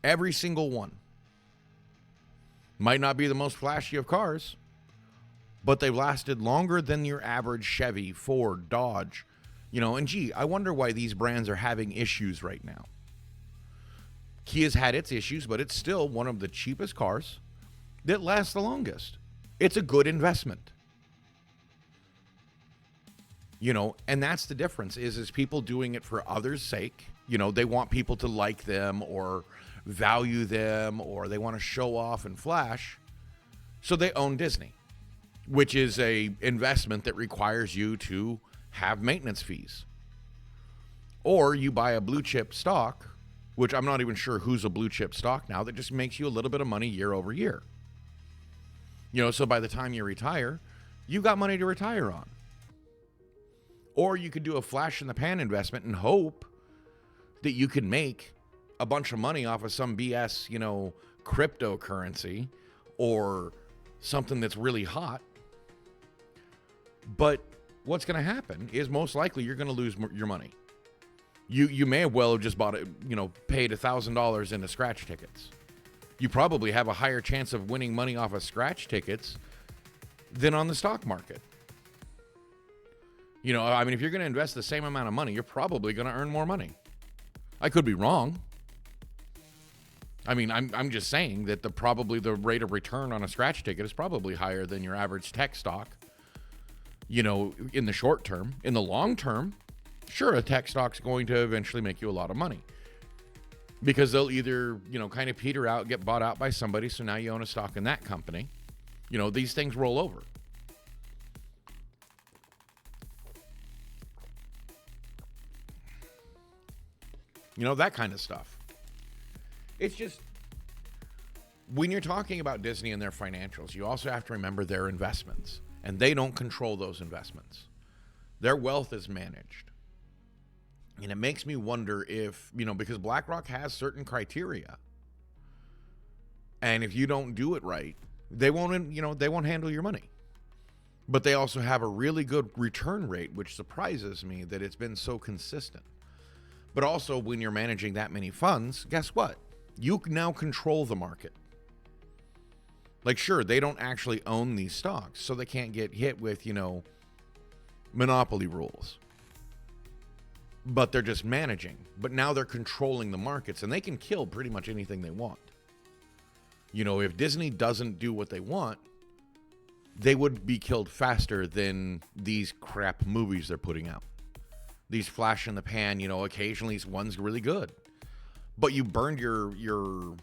[SPEAKER 1] Every single one. Might not be the most flashy of cars, but they've lasted longer than your average Chevy, Ford, Dodge. You know, and gee, I wonder why these brands are having issues right now. Kia's had its issues, but it's still one of the cheapest cars that lasts the longest. It's a good investment. You know, and that's the difference is people doing it for others' sake. You know, they want people to like them or value them, or they want to show off and flash. So they own Disney, which is a investment that requires you to have maintenance fees. Or you buy a blue chip stock, which I'm not even sure who's a blue chip stock now, that just makes you a little bit of money year over year. You know, so by the time you retire, you got money to retire on. Or you could do a flash in the pan investment and hope that you can make a bunch of money off of some BS, you know, cryptocurrency or something that's really hot. But what's going to happen is most likely you're going to lose your money. You may well have just bought it, you know, paid $1,000 into scratch tickets. You probably have a higher chance of winning money off of scratch tickets than on the stock market. You know, I mean, if you're going to invest the same amount of money, you're probably going to earn more money. I could be wrong. I mean, I'm just saying that the rate of return on a scratch ticket is probably higher than your average tech stock. You know, in the short term. In the long term, sure, a tech stock's going to eventually make you a lot of money. because they'll either, kind of peter out, get bought out by somebody, so now you own a stock in that company. These things roll over. That kind of stuff. It's just, when you're talking about Disney and their financials, you also have to remember their investments, and they don't control those investments. Their wealth is managed. And it makes me wonder if, because BlackRock has certain criteria, and if you don't do it right, they won't handle your money. But they also have a really good return rate, which surprises me that it's been so consistent. But also, when you're managing that many funds, guess what? You now control the market. Like, sure, they don't actually own these stocks, so they can't get hit with, monopoly rules. But they're just managing. But now they're controlling the markets, and they can kill pretty much anything they want. If Disney doesn't do what they want, they would be killed faster than these crap movies they're putting out. These flash in the pan, occasionally one's really good. But you burned your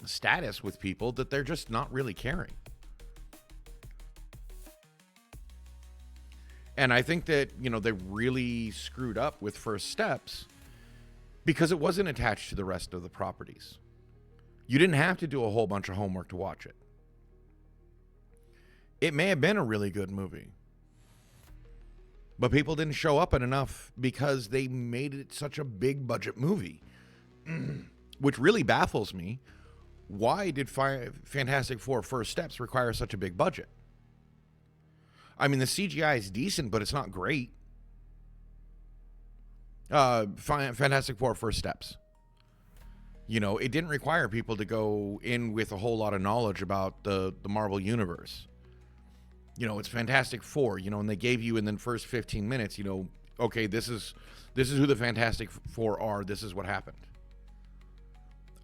[SPEAKER 1] status with people that they're just not really caring. And I think that, they really screwed up with First Steps because it wasn't attached to the rest of the properties. You didn't have to do a whole bunch of homework to watch it. It may have been a really good movie, but people didn't show up enough because they made it such a big budget movie, which really baffles me. Why did Fantastic Four First Steps require such a big budget? I mean, the CGI is decent, but it's not great. Fantastic Four First Steps. It didn't require people to go in with a whole lot of knowledge about the Marvel Universe. It's Fantastic Four, and they gave you in the first 15 minutes, okay, this is who the Fantastic Four are. This is what happened.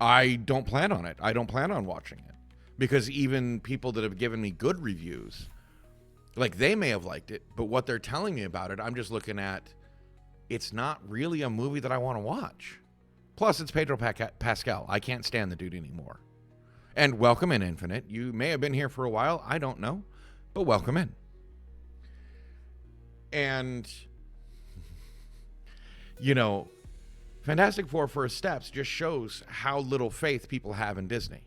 [SPEAKER 1] I don't plan on it. I don't plan on watching it because even people that have given me good reviews, like, they may have liked it, but what they're telling me about it, I'm just looking at, it's not really a movie that I want to watch. Plus, it's Pedro Pascal. I can't stand the dude anymore. And welcome in, Infinite. You may have been here for a while. I don't know. But welcome in. And, Fantastic Four First Steps just shows how little faith people have in Disney.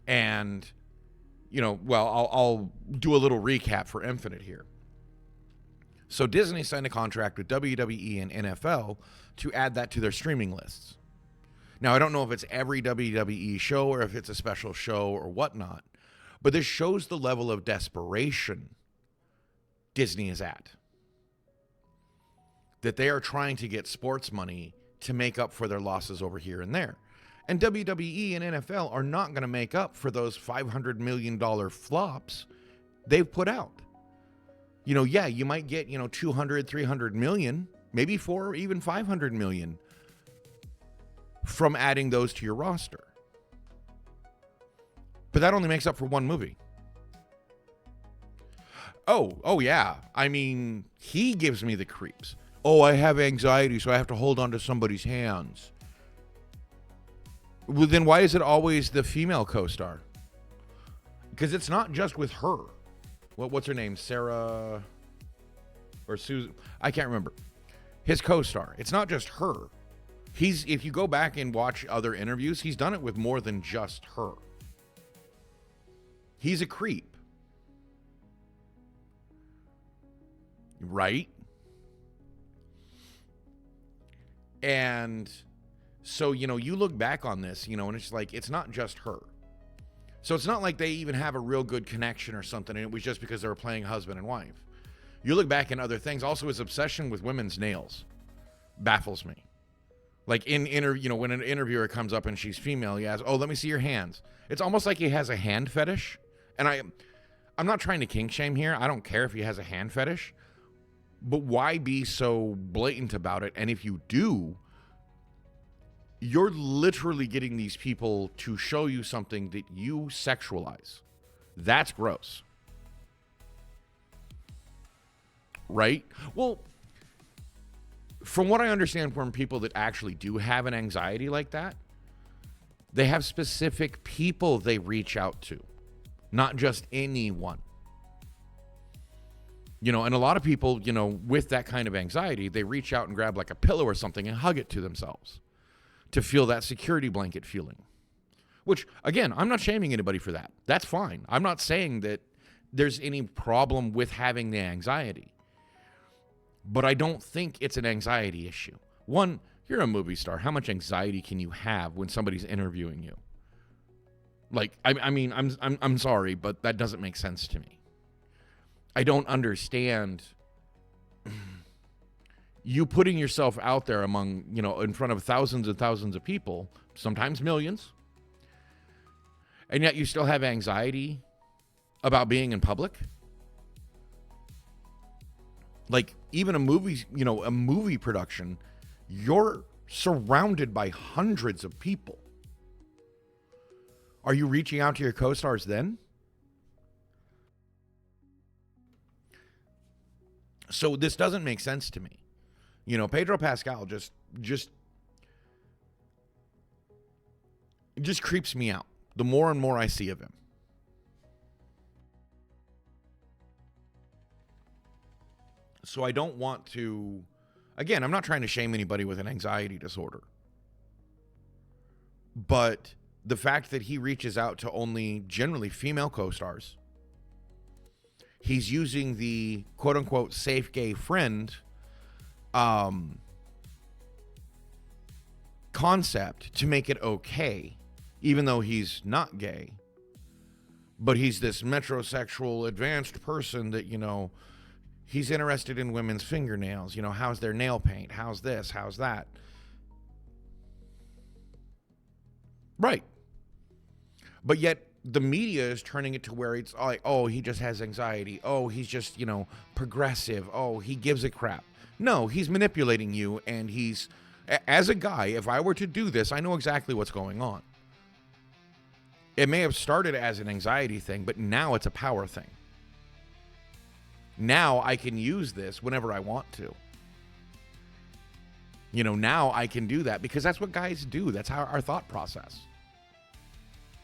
[SPEAKER 1] And, I'll do a little recap for Infinite here. So Disney signed a contract with WWE and NFL to add that to their streaming lists. Now, I don't know if it's every WWE show or if it's a special show or whatnot, but this shows the level of desperation Disney is at. That they are trying to get sports money to make up for their losses over here and there. And WWE and NFL are not going to make up for those $500 million flops they've put out. You might get, 200, 300 million, maybe 4 or even 500 million from adding those to your roster. But that only makes up for one movie. Oh yeah. I mean, he gives me the creeps. Oh, I have anxiety, so I have to hold on to somebody's hands. Well, then why is it always the female co-star? Because it's not just with her. What's her name? Sarah or Susan? I can't remember. His co-star. It's not just her. If you go back and watch other interviews, he's done it with more than just her. He's a creep. Right? And so, you look back on this, and it's like, it's not just her. So it's not like they even have a real good connection or something, and it was just because they were playing husband and wife. You look back in other things. Also, his obsession with women's nails baffles me. Like when an interviewer comes up and she's female, he asks, "Oh, let me see your hands." It's almost like he has a hand fetish. And I'm not trying to kink shame here. I don't care if he has a hand fetish. But why be so blatant about it? And if you do, you're literally getting these people to show you something that you sexualize. That's gross. Right? Well, from what I understand from people that actually do have an anxiety like that, they have specific people they reach out to, not just anyone. You know, and a lot of people, you know, with that kind of anxiety, they reach out and grab like a pillow or something and hug it to themselves to feel that security blanket feeling. Which, again, I'm not shaming anybody for that. That's fine. I'm not saying that there's any problem with having the anxiety. But I don't think it's an anxiety issue. One, you're a movie star. How much anxiety can you have when somebody's interviewing you? Like, I mean, I'm sorry, but that doesn't make sense to me. I don't understand you putting yourself out there among, you know, in front of thousands and thousands of people, sometimes millions, and yet you still have anxiety about being in public. Like, even a movie, you know, a movie production, you're surrounded by hundreds of people. Are you reaching out to your co-stars then? So this doesn't make sense to me. You know, Pedro Pascal just creeps me out the more and more I see of him. So I don't want to, again, I'm not trying to shame anybody with an anxiety disorder. But the fact that he reaches out to only generally female co-stars, he's using the quote-unquote safe gay friend concept to make it okay, even though he's not gay. But he's this metrosexual advanced person that, you know, he's interested in women's fingernails. You know, how's their nail paint? How's this? How's that? Right. But yet the media is turning it to where it's like, oh, he just has anxiety. Oh, he's just, you know, progressive. Oh, he gives a crap. No, he's manipulating you. And he's, as a guy, if I were to do this, I know exactly what's going on. It may have started as an anxiety thing, but now it's a power thing. Now I can use this whenever I want to. You know, now I can do that because that's what guys do. That's how our thought process.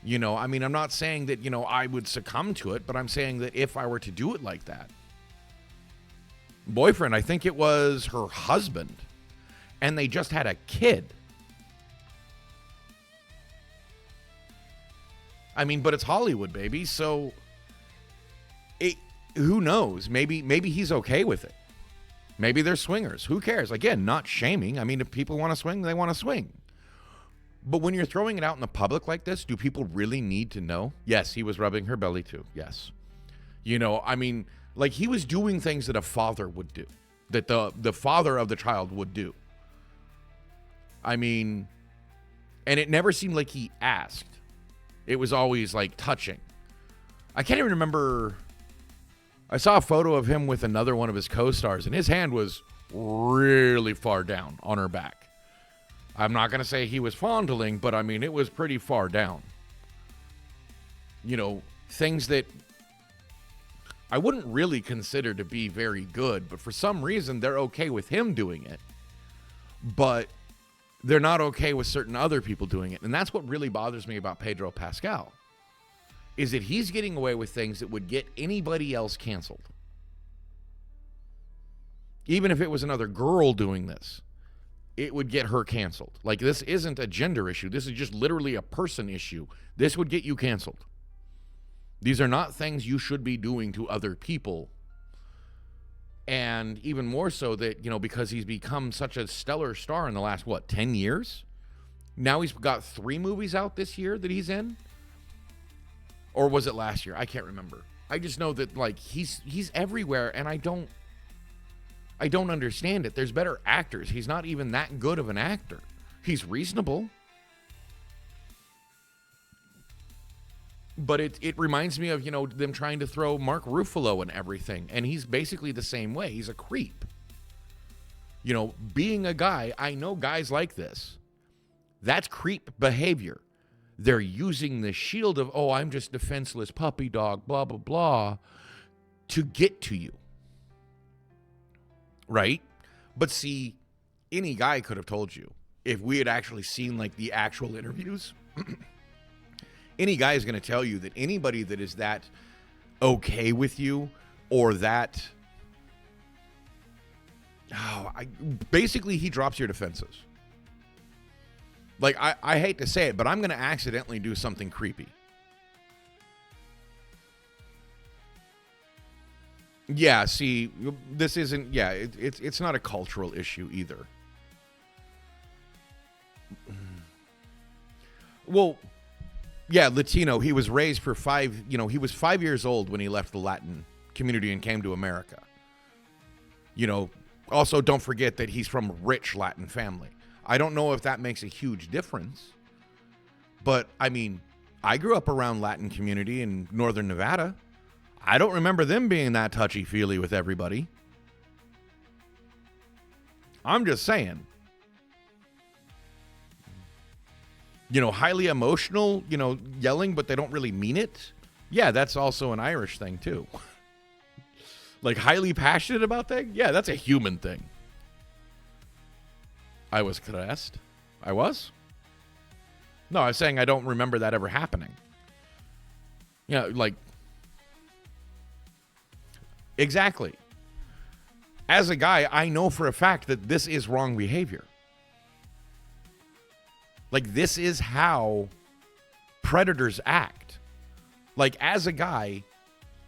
[SPEAKER 1] You know, I mean, I'm not saying that, you know, I would succumb to it, but I'm saying that if I were to do it like that, boyfriend, I think it was her husband, and they just had a kid. I mean, but it's Hollywood, baby, so who knows? Maybe he's okay with it. Maybe they're swingers. Who cares? Again, not shaming. I mean, if people want to swing, they want to swing. But when you're throwing it out in the public like this, do people really need to know? Yes, he was rubbing her belly too. Yes. You know, I mean, like he was doing things that a father would do, that the father of the child would do. I mean, and it never seemed like he asked. It was always like touching. I can't even remember. I saw a photo of him with another one of his co-stars, and his hand was really far down on her back. I'm not going to say he was fondling, but I mean, it was pretty far down. You know, things that I wouldn't really consider to be very good, but for some reason, they're okay with him doing it. But they're not okay with certain other people doing it. And that's what really bothers me about Pedro Pascal, is that he's getting away with things that would get anybody else canceled. Even if it was another girl doing this, it would get her canceled. Like, this isn't a gender issue. This is just literally a person issue. This would get you canceled. These are not things you should be doing to other people. And even more so that, you know, because he's become such a stellar star in the last, 10 years? Now he's got 3 movies out this year that he's in? Or was it last year? I can't remember. I just know that, like, he's everywhere, and I don't understand it. There's better actors. He's not even that good of an actor. He's reasonable. But it reminds me of, you know, them trying to throw Mark Ruffalo and everything. And he's basically the same way. He's a creep. You know, being a guy, I know guys like this. That's creep behavior. They're using the shield of, oh, I'm just defenseless puppy dog, blah, blah, blah, to get to you. Right? But see, any guy could have told you if we had actually seen like the actual interviews. Any guy is going to tell you that anybody that is that okay with you or that, basically he drops your defenses. Like, I hate to say it, but I'm going to accidentally do something creepy. Yeah, see, this isn't, it's not a cultural issue either. Well, yeah, Latino, he was raised for he was 5 years old when he left the Latin community and came to America. Also don't forget that he's from a rich Latin family. I don't know if that makes a huge difference, but I mean, I grew up around Latin community in northern Nevada. I don't remember them being that touchy-feely with everybody. I'm just saying. Highly emotional, yelling, but they don't really mean it. Yeah, that's also an Irish thing, too. Like, highly passionate about things? Yeah, that's a human thing. I was caressed. I was? No, I was saying I don't remember that ever happening. Exactly. As a guy, I know for a fact that this is wrong behavior. Like, this is how predators act. Like, as a guy,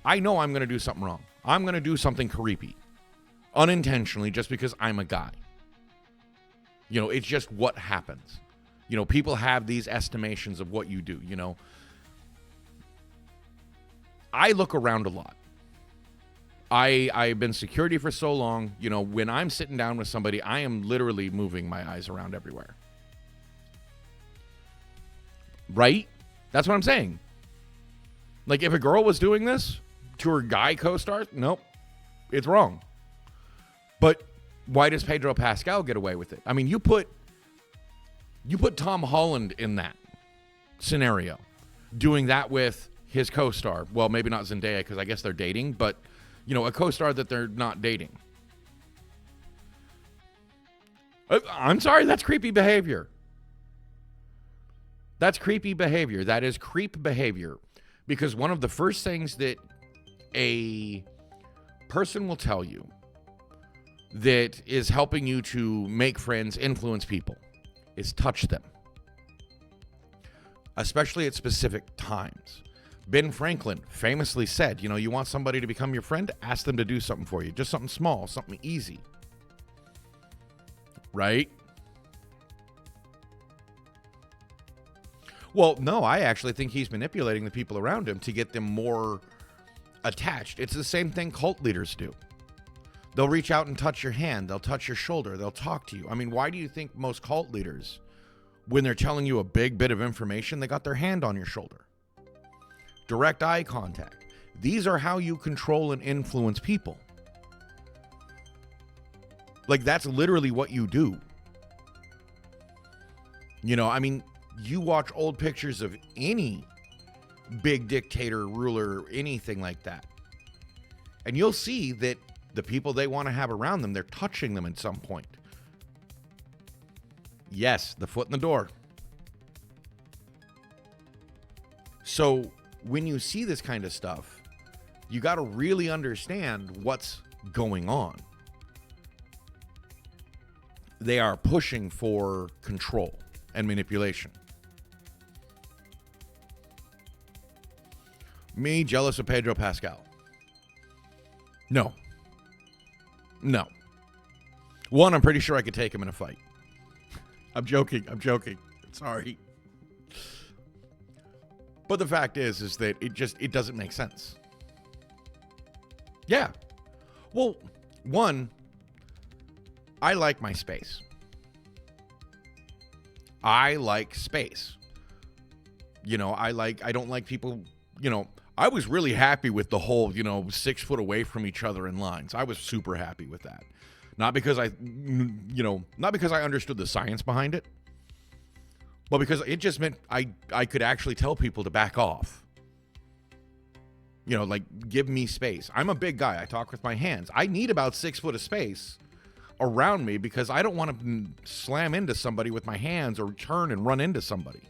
[SPEAKER 1] I know I'm going to do something wrong. I'm going to do something creepy. Unintentionally, just because I'm a guy. It's just what happens. People have these estimations of what you do, I look around a lot. I've been security for so long, when I'm sitting down with somebody, I am literally moving my eyes around everywhere. Right? That's what I'm saying. Like, if a girl was doing this to her guy co-stars, nope, it's wrong. But why does Pedro Pascal get away with it? I mean, you put Tom Holland in that scenario, doing that with his co-star. Well, maybe not Zendaya, because I guess they're dating, but, a co-star that they're not dating. I'm sorry, that's creepy behavior. That's creepy behavior. That is creep behavior. Because one of the first things that a person will tell you that is helping you to make friends, influence people, is touch them. Especially at specific times. Ben Franklin famously said, you want somebody to become your friend? Ask them to do something for you. Just something small, something easy. Right? Well, no, I actually think he's manipulating the people around him to get them more attached. It's the same thing cult leaders do. They'll reach out and touch your hand. They'll touch your shoulder. They'll talk to you. I mean, why do you think most cult leaders, when they're telling you a big bit of information, they got their hand on your shoulder? Direct eye contact. These are how you control and influence people. Like, that's literally what you do. I mean, you watch old pictures of any big dictator, ruler, anything like that, and you'll see that the people they want to have around them, they're touching them at some point. Yes, the foot in the door. So when you see this kind of stuff, you got to really understand what's going on. They are pushing for control and manipulation. Me jealous of Pedro Pascal? No. One, I'm pretty sure I could take him in a fight. I'm joking. Sorry. But the fact is that it doesn't make sense. Yeah. Well, one, I like my space. I like space. I don't like people, I was really happy with the whole, 6 foot away from each other in lines. I was super happy with that. Not because not because I understood the science behind it, but because it just meant I could actually tell people to back off. Give me space. I'm a big guy. I talk with my hands. I need about 6 foot of space around me because I don't want to slam into somebody with my hands or turn and run into somebody.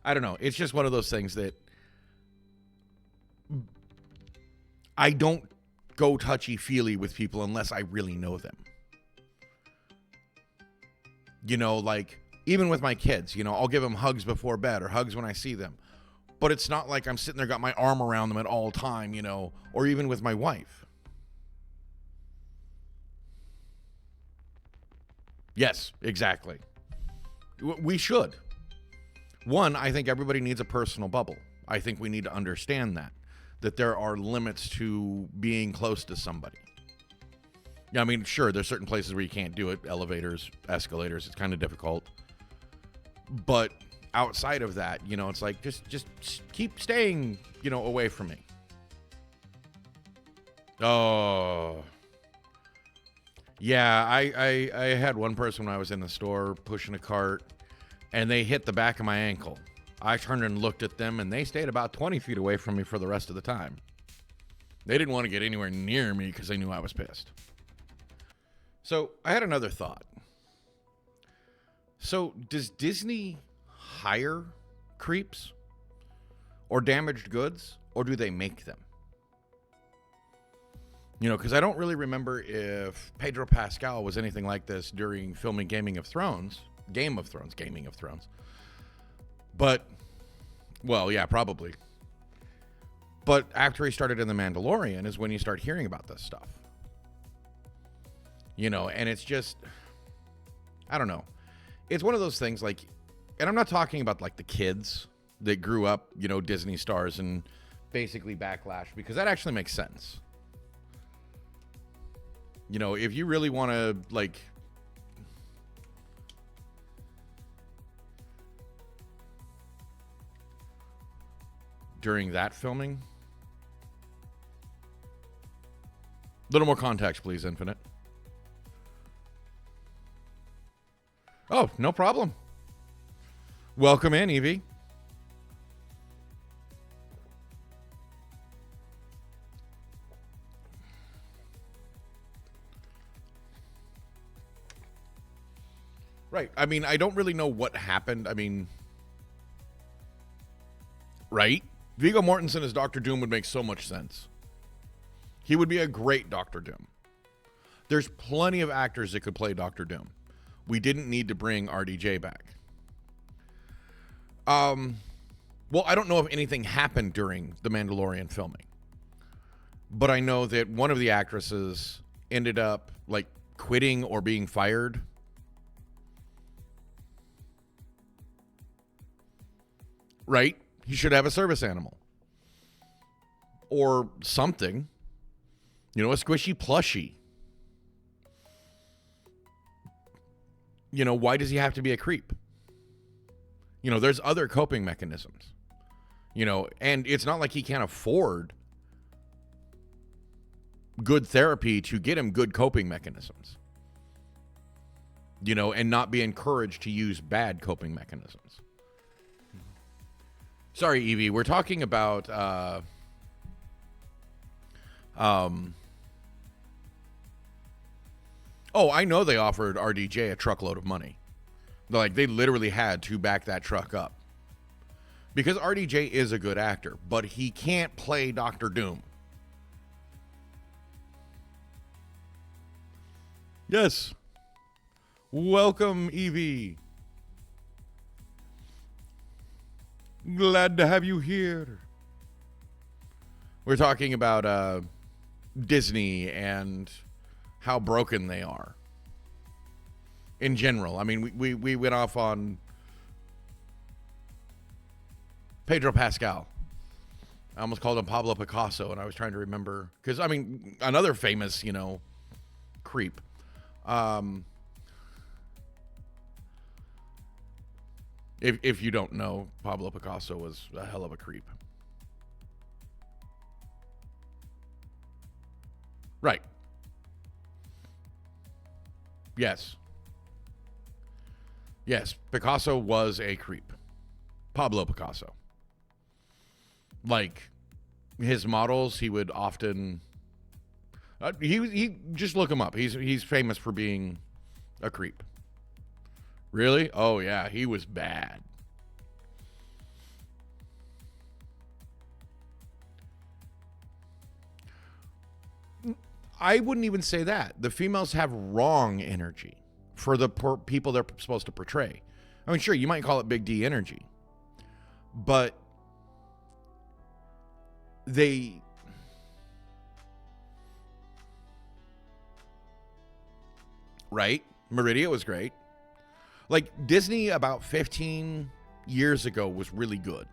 [SPEAKER 1] I don't know. It's just one of those things that I don't go touchy-feely with people unless I really know them. You know, like, even with my kids, you know, I'll give them hugs before bed or hugs when I see them. But it's not like I'm sitting there, got my arm around them at all time, you know, or even with my wife. Yes, exactly. We should. One, I think everybody needs a personal bubble. I think we need to understand that there are limits to being close to somebody. Yeah, I mean, sure, there's certain places where you can't do it. Elevators, escalators, it's kind of difficult. But outside of that, you know, it's like, just keep staying, you know, away from me. Oh. Yeah, I had one person when I was in the store pushing a cart, and they hit the back of my ankle. I turned and looked at them, and they stayed about 20 feet away from me for the rest of the time. They didn't want to get anywhere near me because they knew I was pissed. So I had another thought. So does Disney hire creeps or damaged goods, or do they make them? You know, because I don't really remember if Pedro Pascal was anything like this during filming Game of Thrones. But, well, yeah, probably. But after he started in The Mandalorian is when you start hearing about this stuff. You know, and it's just, I don't know. It's one of those things like, and I'm not talking about like the kids that grew up, you know, Disney stars and basically backlash, because that actually makes sense. You know, if you really want to, like, during that filming, a little more context, please, Infinite. Oh, no problem. Welcome in, Evie. Right. I mean, I don't really know what happened. I mean, right? Viggo Mortensen as Doctor Doom would make so much sense. He would be a great Doctor Doom. There's plenty of actors that could play Doctor Doom. We didn't need to bring RDJ back. Well, I don't know if anything happened during the Mandalorian filming, but I know that one of the actresses ended up like quitting or being fired. Right? He should have a service animal or something, you know, a squishy plushie. You know, why does he have to be a creep? You know, there's other coping mechanisms, you know, and it's not like he can't afford good therapy to get him good coping mechanisms, you know, and not be encouraged to use bad coping mechanisms. Sorry, Evie, we're talking about, oh, I know they offered RDJ a truckload of money. Like, they literally had to back that truck up. Because RDJ is a good actor, but he can't play Doctor Doom. Yes. Welcome, Evie. Glad to have you here. We're talking about Disney and how broken they are. In general. I mean, we went off on Pedro Pascal. I almost called him Pablo Picasso, and I was trying to remember. Because, I mean, another famous, you know, creep. If you don't know, Pablo Picasso was a hell of a creep. Right. Yes. Yes, Picasso was a creep. Pablo Picasso. Like, his models, he would often He just look him up. He's famous for being a creep. Really? Oh yeah, he was bad. I wouldn't even say that. The females have wrong energy for the people they're supposed to portray. I mean, sure, you might call it Big D energy, but they... Right? Meridia was great. Like, Disney about 15 years ago was really good.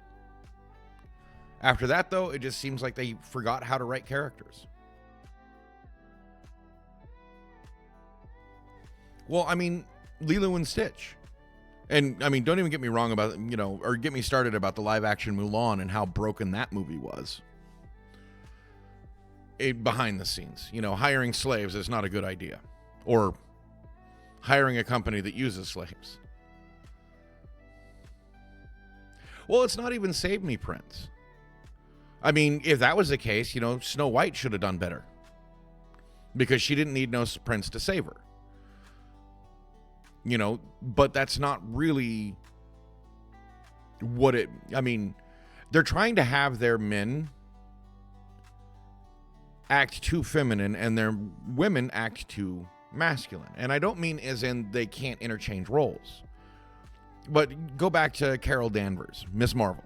[SPEAKER 1] After that, though, it just seems like they forgot how to write characters. Well, I mean, Lilo and Stitch. And, I mean, don't even get me wrong about, or get me started about the live-action Mulan and how broken that movie was. Behind the scenes. Hiring slaves is not a good idea. Or hiring a company that uses slaves. Well, it's not even Save Me, Prince. I mean, if that was the case, Snow White should have done better. Because she didn't need no prince to save her. But that's not really what it... I mean, they're trying to have their men act too feminine and their women act too masculine. And I don't mean as in they can't interchange roles. But go back to Carol Danvers, Miss Marvel.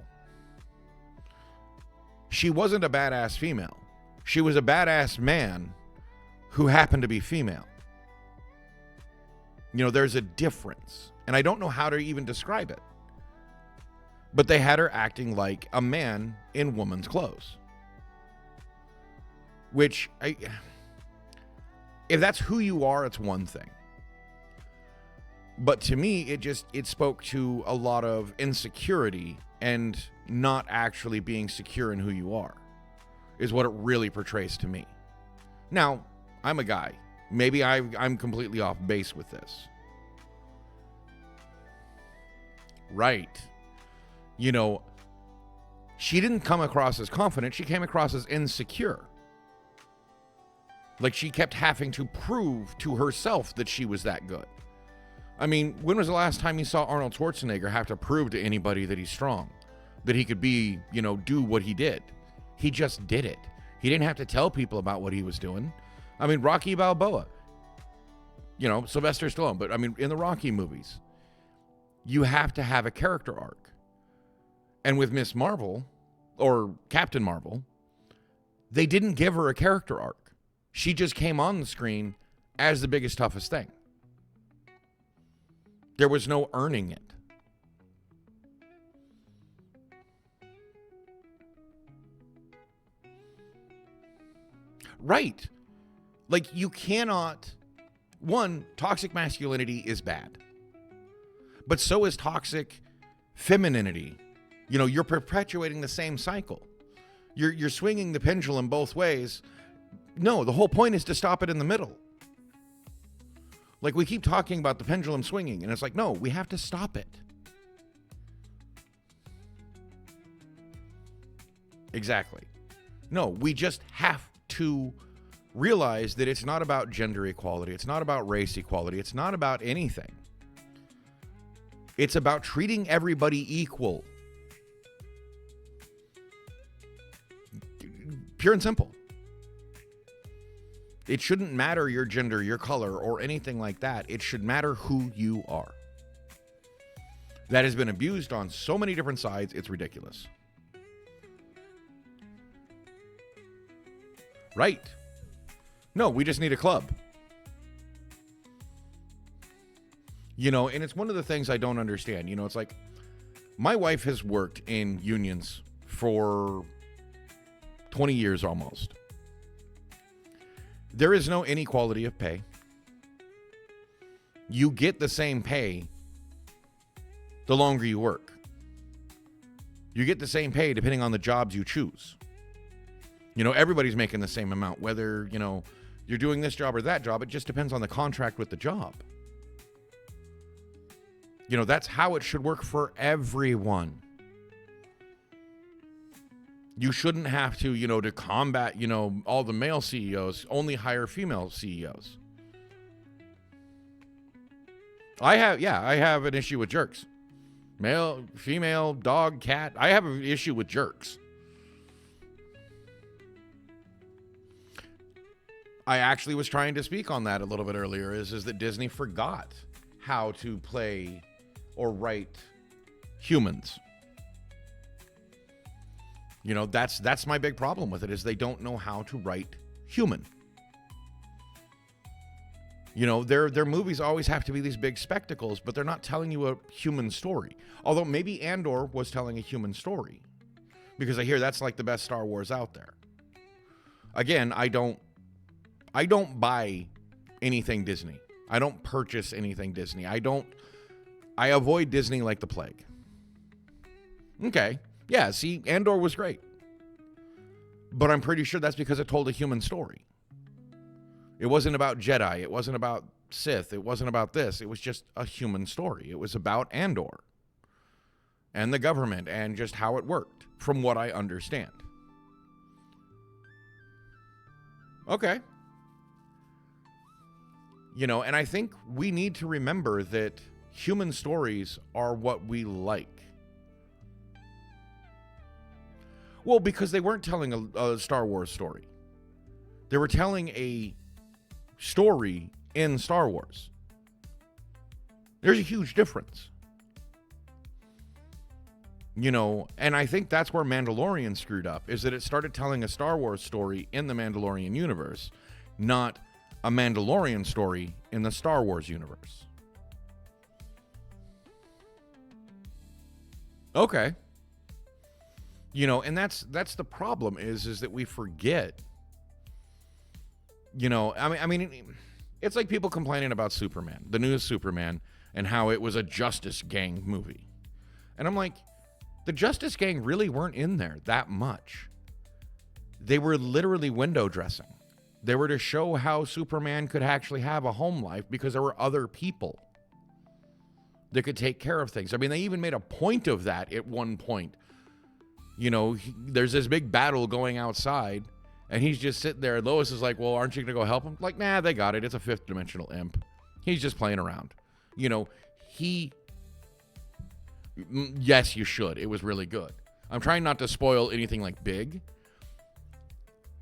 [SPEAKER 1] She wasn't a badass female. She was a badass man who happened to be female. There's a difference. And I don't know how to even describe it. But they had her acting like a man in woman's clothes. Which, if that's who you are, it's one thing. But to me, it spoke to a lot of insecurity and not actually being secure in who you are, is what it really portrays to me. Now, I'm a guy. Maybe I'm completely off base with this. Right. She didn't come across as confident. She came across as insecure. Like she kept having to prove to herself that she was that good. I mean, when was the last time you saw Arnold Schwarzenegger have to prove to anybody that he's strong? That he could be, do what he did? He just did it. He didn't have to tell people about what he was doing. I mean, Rocky Balboa. Sylvester Stallone. But, I mean, in the Rocky movies, you have to have a character arc. And with Miss Marvel, or Captain Marvel, they didn't give her a character arc. She just came on the screen as the biggest, toughest thing. There was no earning it. Right. Like, you cannot... One, toxic masculinity is bad. But so is toxic femininity. You're perpetuating the same cycle. You're swinging the pendulum both ways. No, the whole point is to stop it in the middle. Like, we keep talking about the pendulum swinging, and it's like, no, we have to stop it. Exactly. No, we just have to realize that it's not about gender equality. It's not about race equality. It's not about anything. It's about treating everybody equal. Pure and simple. It shouldn't matter your gender, your color, or anything like that. It should matter who you are. That has been abused on so many different sides, it's ridiculous. Right. No, we just need a club. And it's one of the things I don't understand. It's like, my wife has worked in unions for 20 years almost. There is no inequality of pay. You get the same pay the longer you work. You get the same pay depending on the jobs you choose. Everybody's making the same amount, whether, you're doing this job or that job. It just depends on the contract with the job. That's how it should work for everyone. You shouldn't have to, to combat, all the male CEOs, only hire female CEOs. I have an issue with jerks. Male, female, dog, cat. I have an issue with jerks. I actually was trying to speak on that a little bit earlier, is that Disney forgot how to play or write humans. That's my big problem with it, is they don't know how to write human. Their movies always have to be these big spectacles, but they're not telling you a human story. Although maybe Andor was telling a human story, because I hear that's like the best Star Wars out there. Again, I don't buy anything Disney. I don't purchase anything Disney. I avoid Disney like the plague. Okay. Yeah, see, Andor was great. But I'm pretty sure that's because it told a human story. It wasn't about Jedi. It wasn't about Sith. It wasn't about this. It was just a human story. It was about Andor and the government and just how it worked, from what I understand. Okay. And I think we need to remember that human stories are what we like. Well, because they weren't telling a Star Wars story. They were telling a story in Star Wars. There's a huge difference. And I think that's where Mandalorian screwed up, is that it started telling a Star Wars story in the Mandalorian universe, not a Mandalorian story in the Star Wars universe. Okay. And that's the problem is that we forget. I mean, it's like people complaining about Superman, the newest Superman, and how it was a Justice Gang movie. And I'm like, the Justice Gang really weren't in there that much. They were literally window dressing. They were to show how Superman could actually have a home life because there were other people that could take care of things. I mean, they even made a point of that at one point. There's this big battle going outside, and he's just sitting there. Lois is like, well, aren't you going to go help him? Like, nah, they got it. It's a fifth dimensional imp. He's just playing around. Yes, you should. It was really good. I'm trying not to spoil anything like big.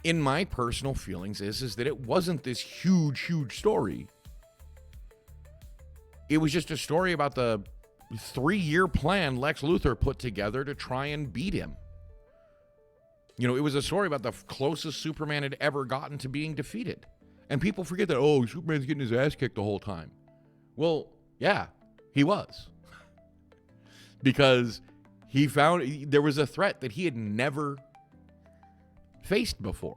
[SPEAKER 1] In my personal feelings is that it wasn't this huge story. It was just a story about the 3-year plan Lex Luthor put together to try and beat him. It was a story about the closest Superman had ever gotten to being defeated. And people forget that, Superman's getting his ass kicked the whole time. Well, yeah, he was. Because he found there was a threat that he had never faced before.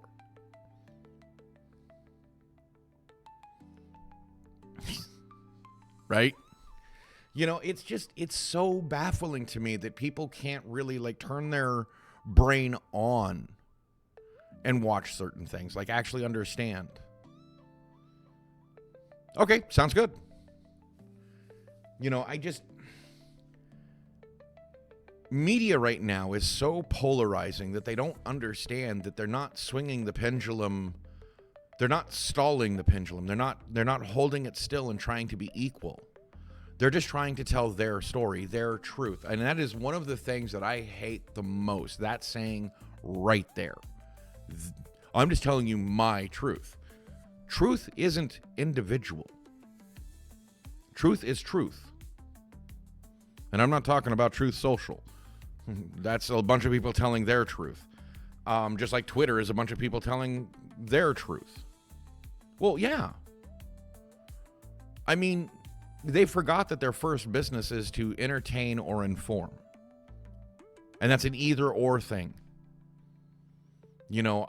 [SPEAKER 1] Right? It's so baffling to me that people can't really turn their brain on and watch certain things, actually understand. Okay, sounds good. Media right now is so polarizing that they don't understand that they're not swinging the pendulum. They're not stalling the pendulum. They're not holding it still and trying to be equal. They're just trying to tell their story, their truth. And that is one of the things that I hate the most. That saying right there. I'm just telling you my truth. Truth isn't individual. Truth is truth. And I'm not talking about Truth Social. That's a bunch of people telling their truth. Just like Twitter is a bunch of people telling their truth. Well, yeah. I mean, they forgot that their first business is to entertain or inform. And that's an either or thing.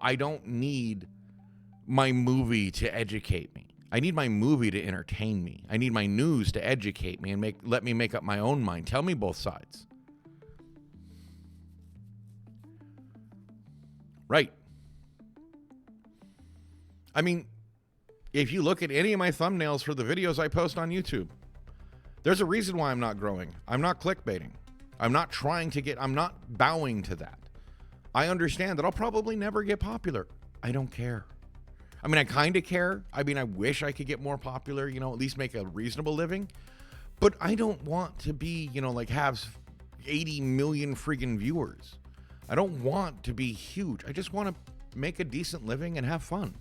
[SPEAKER 1] I don't need my movie to educate me. I need my movie to entertain me. I need my news to educate me and let me make up my own mind. Tell me both sides. Right. I mean, if you look at any of my thumbnails for the videos I post on YouTube, there's a reason why I'm not growing. I'm not clickbaiting. I'm not bowing to that. I understand that I'll probably never get popular. I don't care. I mean, I kind of care. I mean, I wish I could get more popular, at least make a reasonable living. But I don't want to be, like have 80 million friggin' viewers. I don't want to be huge. I just want to make a decent living and have fun.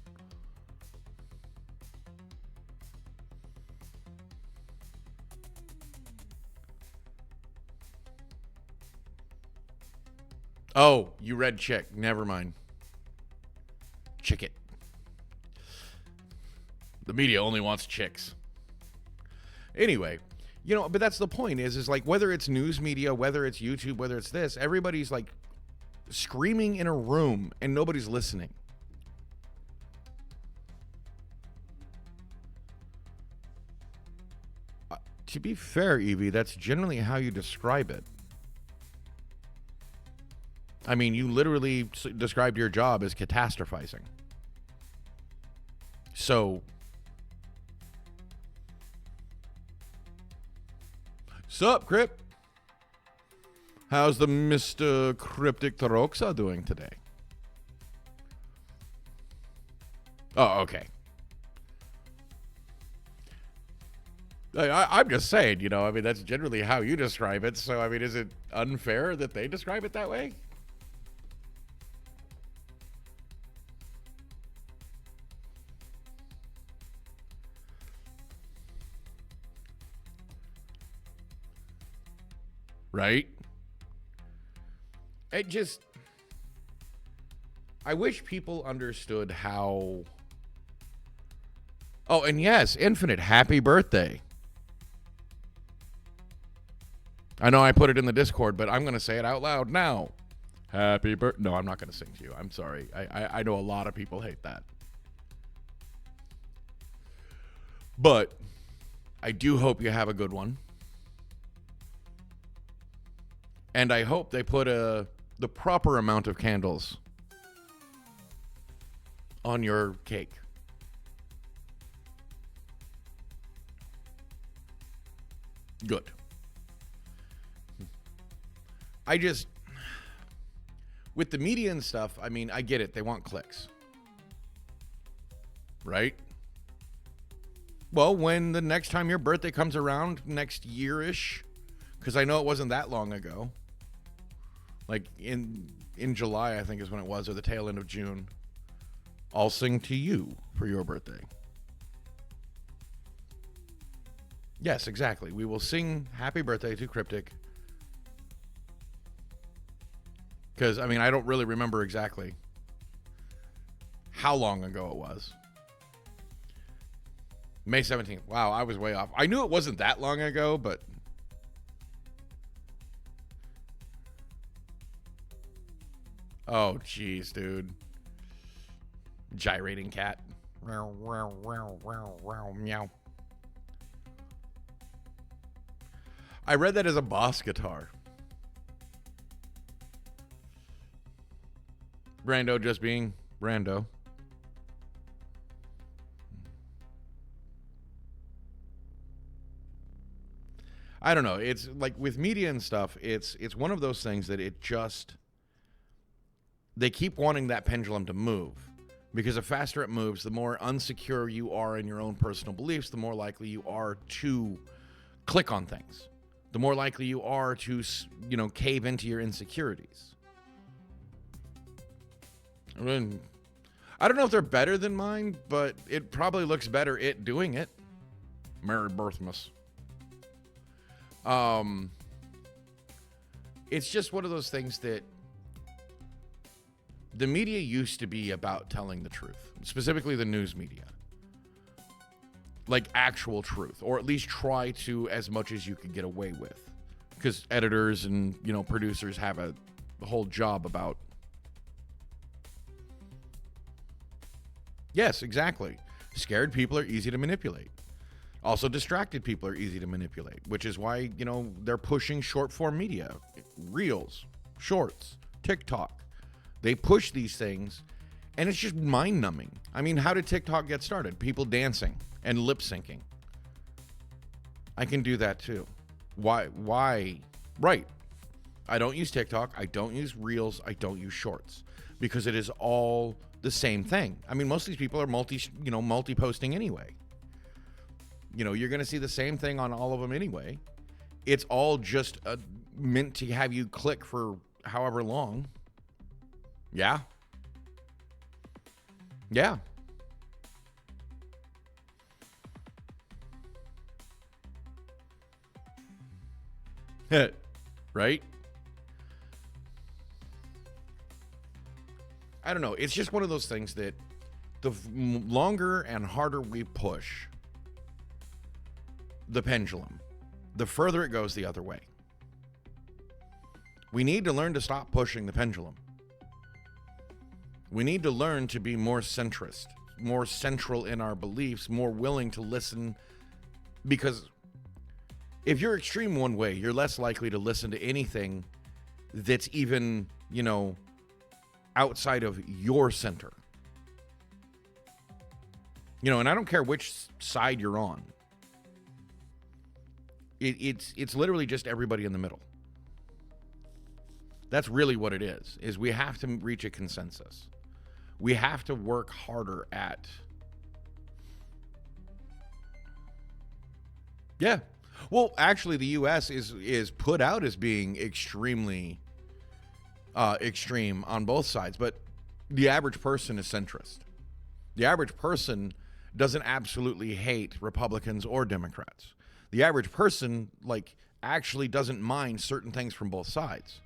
[SPEAKER 1] Oh, you read chick. Never mind. Chick it. The media only wants chicks. Anyway, but that's the point is like whether it's news media, whether it's YouTube, whether it's this, everybody's like screaming in a room and nobody's listening. To be fair, Evie, that's generally how you describe it. I mean, you literally described your job as catastrophizing. So, sup, Crypt? How's the Mr. Cryptic Taroxa doing today? Oh, okay. I'm just saying, I mean, that's generally how you describe it. So, I mean, is it unfair that they describe it that way? Right? I wish people understood how. Oh, and yes, Infinite, happy birthday. I know I put it in the Discord, but I'm going to say it out loud now. Happy birthday. No, I'm not going to sing to you. I'm sorry. I know a lot of people hate that. But I do hope you have a good one. And I hope they put the proper amount of candles on your cake. Good. With the media and stuff, I mean, I get it. They want clicks. Right? Well, when the next time your birthday comes around, next year-ish, because I know it wasn't that long ago. Like in July, I think is when it was, or the tail end of June. I'll sing to you for your birthday. Yes, exactly. We will sing happy birthday to Cryptic. Because, I mean, I don't really remember exactly how long ago it was. May 17th. Wow, I was way off. I knew it wasn't that long ago, but... Oh, jeez, dude. Gyrating cat. Meow. I read that as a boss guitar. Brando just being Brando. I don't know. It's like with media and stuff, it's one of those things that they keep wanting that pendulum to move. Because the faster it moves, the more unsecure you are in your own personal beliefs, the more likely you are to click on things. The more likely you are to, cave into your insecurities. I mean, I don't know if they're better than mine, but it probably looks better it doing it. Merry Birthmas. It's just one of those things that the media used to be about telling the truth, specifically the news media. Like actual truth, or at least try to as much as you could get away with. Because editors and, producers have a whole job about. Yes, exactly. Scared people are easy to manipulate. Also, distracted people are easy to manipulate, which is why, they're pushing short form media, reels, shorts, TikTok. They push these things, and it's just mind numbing. I mean, how did TikTok get started? People dancing and lip syncing. I can do that too. Why? Right. I don't use TikTok. I don't use Reels. I don't use Shorts because it is all the same thing. I mean, most of these people are multi-posting anyway. You're going to see the same thing on all of them anyway. It's all just meant to have you click for however long. Yeah. Yeah. Right? I don't know. It's just one of those things that the longer and harder we push the pendulum, the further it goes the other way. We need to learn to stop pushing the pendulum. We need to learn to be more centrist, more central in our beliefs, more willing to listen, because if you're extreme one way, you're less likely to listen to anything that's even, outside of your center. And I don't care which side you're on. It's literally just everybody in the middle. That's really what it is we have to reach a consensus. We have to work harder at. Yeah. Well, actually, the U.S. is put out as being extremely extreme on both sides, but the average person is centrist. The average person doesn't absolutely hate Republicans or Democrats. The average person, actually doesn't mind certain things from both sides.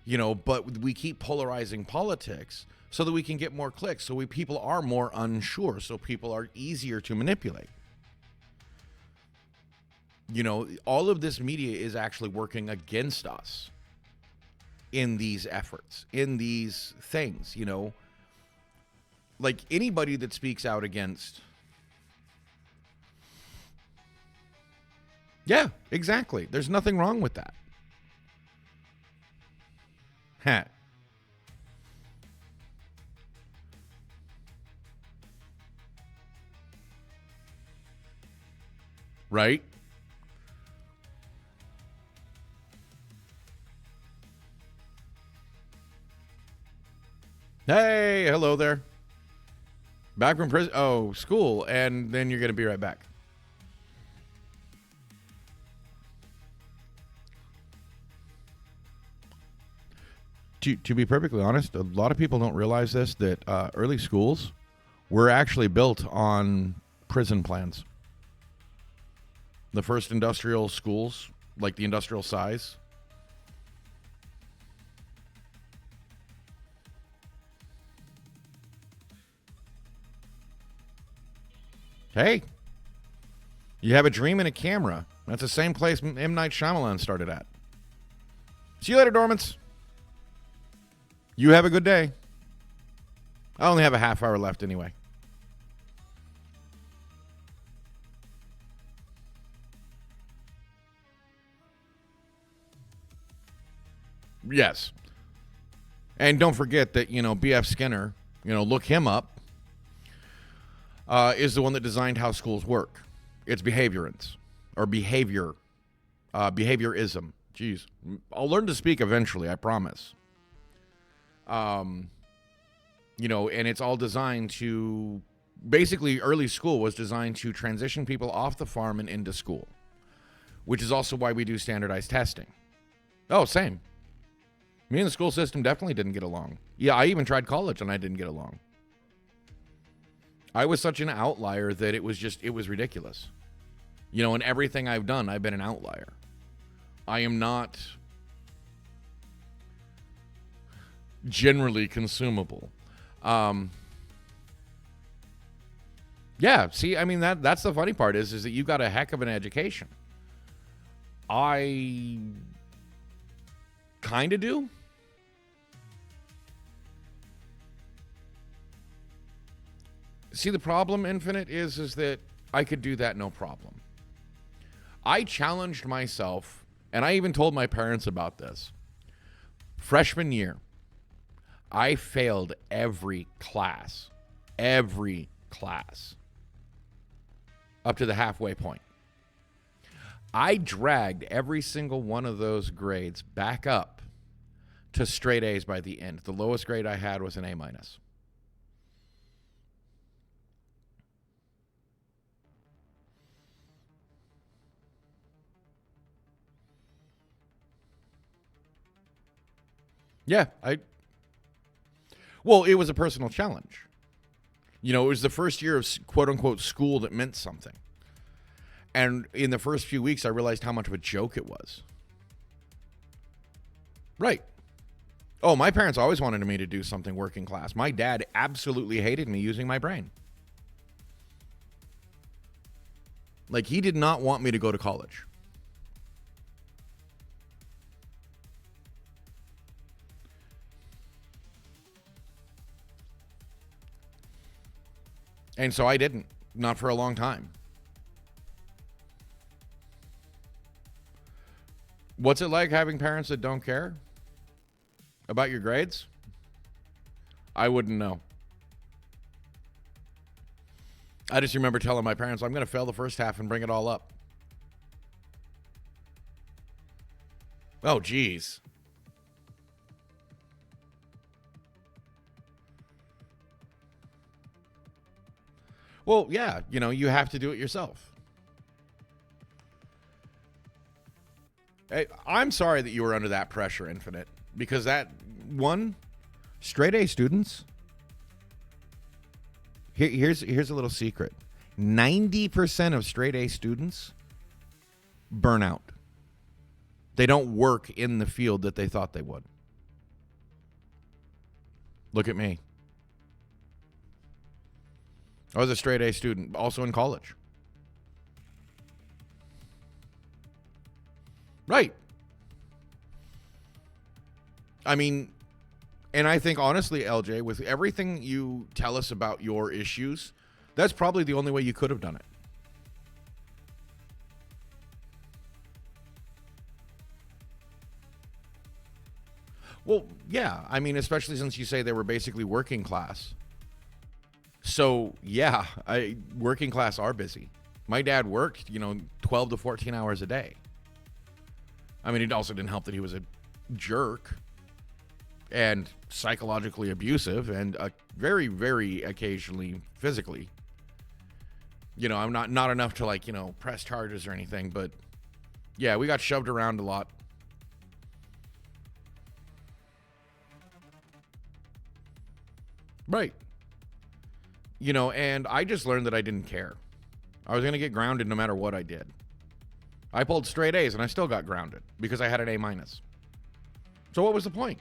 [SPEAKER 1] But we keep polarizing politics so that we can get more clicks, so people are more unsure, so people are easier to manipulate. All of this media is actually working against us in these efforts, in these things, like anybody that speaks out against. Yeah, exactly. There's nothing wrong with that. Huh. Right? Hey, hello there. Back from prison. Oh, school. And then you're going to be right back. To be perfectly honest, a lot of people don't realize this, that early schools were actually built on prison plans. The first industrial schools, like the industrial size. Hey, you have a dream and a camera. That's the same place M. Night Shyamalan started at. See you later, Dormants. You have a good day. I only have a half hour left anyway. Yes. And don't forget that, B.F. Skinner, look him up, is the one that designed how schools work. It's behaviorance, or behaviorism. Jeez. I'll learn to speak eventually, I promise. And it's all designed to, basically early school was designed to transition people off the farm and into school, which is also why we do standardized testing. Oh, same. Me and the school system definitely didn't get along. Yeah, I even tried college and I didn't get along. I was such an outlier that it was ridiculous. In everything I've done, I've been an outlier. I am not generally consumable. Yeah, see, I mean, that's the funny part is that you got a heck of an education. I kind of do. See, the problem, Infinite, is that I could do that no problem. I challenged myself, and I even told my parents about this. Freshman year, I failed every class, up to the halfway point. I dragged every single one of those grades back up to straight A's by the end. The lowest grade I had was an A minus. Yeah, well, it was a personal challenge. You know, it was the first year of quote unquote school that meant something. And in the first few weeks, I realized how much of a joke it was. Right. Oh, my parents always wanted me to do something working class. My dad absolutely hated me using my brain. Like, he did not want me to go to college. And so I didn't. Not for a long time. What's it like having parents that don't care about your grades? I wouldn't know. I just remember telling my parents, I'm going to fail the first half and bring it all up. Oh, geez. Well, yeah, you know, you have to do it yourself. Hey, I'm sorry that you were under that pressure, Infinite, because that one, straight A students, here's a little secret. 90% of straight A students burn out. They don't work in the field that they thought they would. Look at me. I was a straight A student, also in college. Right. I mean, and I think honestly, LJ, with everything you tell us about your issues, that's probably the only way you could have done it. Well, yeah. I mean, especially since you say they were basically working class. So, yeah, working class are busy. My dad worked, 12 to 14 hours a day. I mean, it also didn't help that he was a jerk and psychologically abusive and very, very occasionally physically. I'm not enough to press charges or anything, but yeah, we got shoved around a lot. Right. And I just learned that I didn't care. I was going to get grounded no matter what I did. I pulled straight A's and I still got grounded because I had an A minus. So what was the point?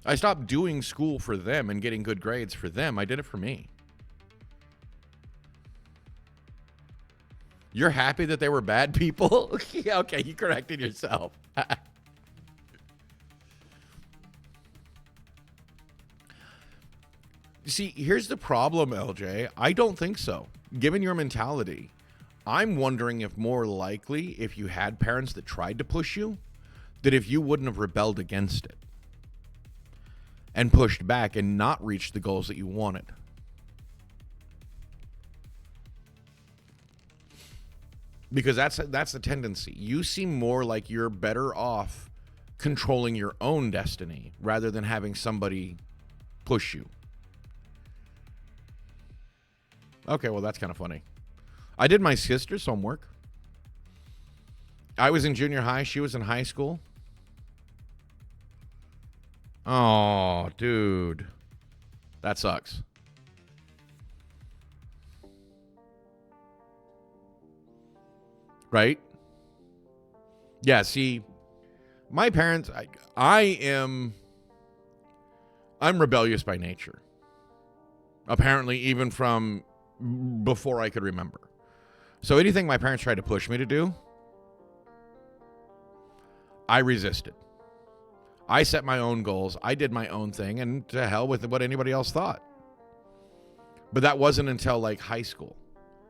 [SPEAKER 1] I stopped doing school for them and getting good grades for them. I did it for me. You're happy that they were bad people? Yeah, okay, you corrected yourself. See, here's the problem, LJ. I don't think so. Given your mentality, I'm wondering if more likely, if you had parents that tried to push you, that if you wouldn't have rebelled against it and pushed back and not reached the goals that you wanted. Because that's the tendency. You seem more like you're better off controlling your own destiny rather than having somebody push you. Okay, well, that's kind of funny. I did my sister's homework. I was in junior high. She was in high school. Oh, dude. That sucks. Right? Yeah, see, my parents, I'm rebellious by nature. Apparently, even from before I could remember. So anything my parents tried to push me to do, I resisted. I set my own goals. I did my own thing, and to hell with what anybody else thought. But that wasn't until high school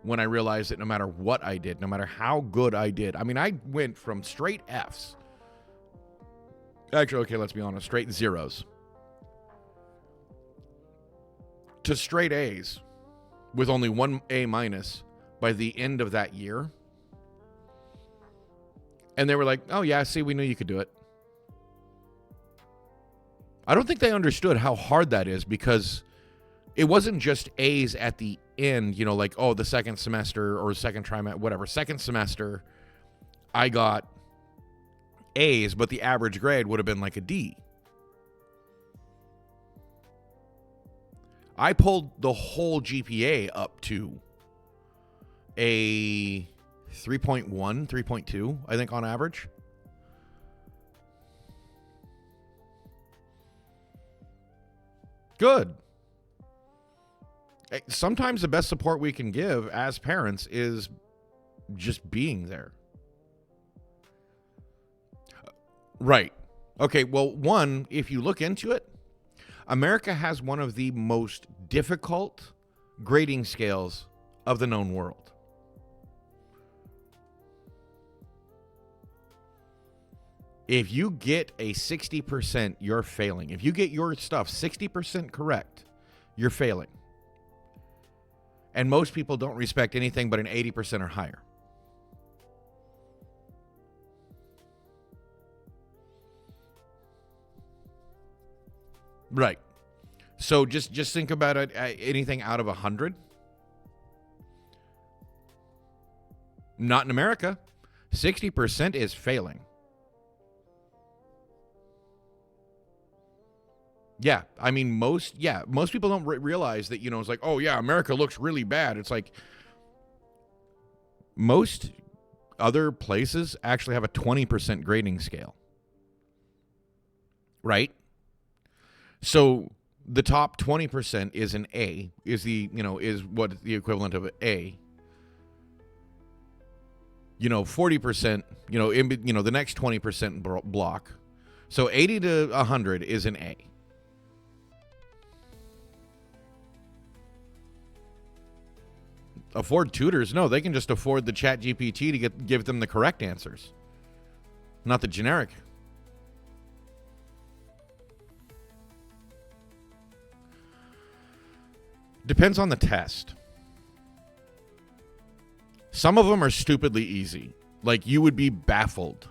[SPEAKER 1] when I realized that no matter what I did, no matter how good I did, I mean, I went from straight Fs. Actually, okay, let's be honest, straight zeros to straight A's with only one A minus by the end of that year. And they were like, oh, yeah, see, we knew you could do it. I don't think they understood how hard that is, because it wasn't just A's at the end, you know, like, oh, the second semester or second trimester, whatever. Second semester, I got A's, but the average grade would have been like a D. I pulled the whole GPA up to a 3.1, 3.2, I think, on average. Good. Sometimes the best support we can give as parents is just being there. Right. Okay, well, one, if you look into it, America has one of the most difficult grading scales of the known world. If you get a 60%, you're failing. If you get your stuff 60% correct, you're failing. And most people don't respect anything but an 80% or higher. Right. So just think about it. Anything out of 100. Not in America. 60% is failing. Yeah, I mean, most people don't realize that, you know, it's like, oh, yeah, America looks really bad. It's like most other places actually have a 20% grading scale, right? So the top 20% is an A, is what the equivalent of an A. 40%, the next 20% block. So 80 to 100 is an A. Afford tutors? No, they can just afford the Chat GPT to give them the correct answers, not the generic. Depends on the test. Some of them are stupidly easy. Like, you would be baffled.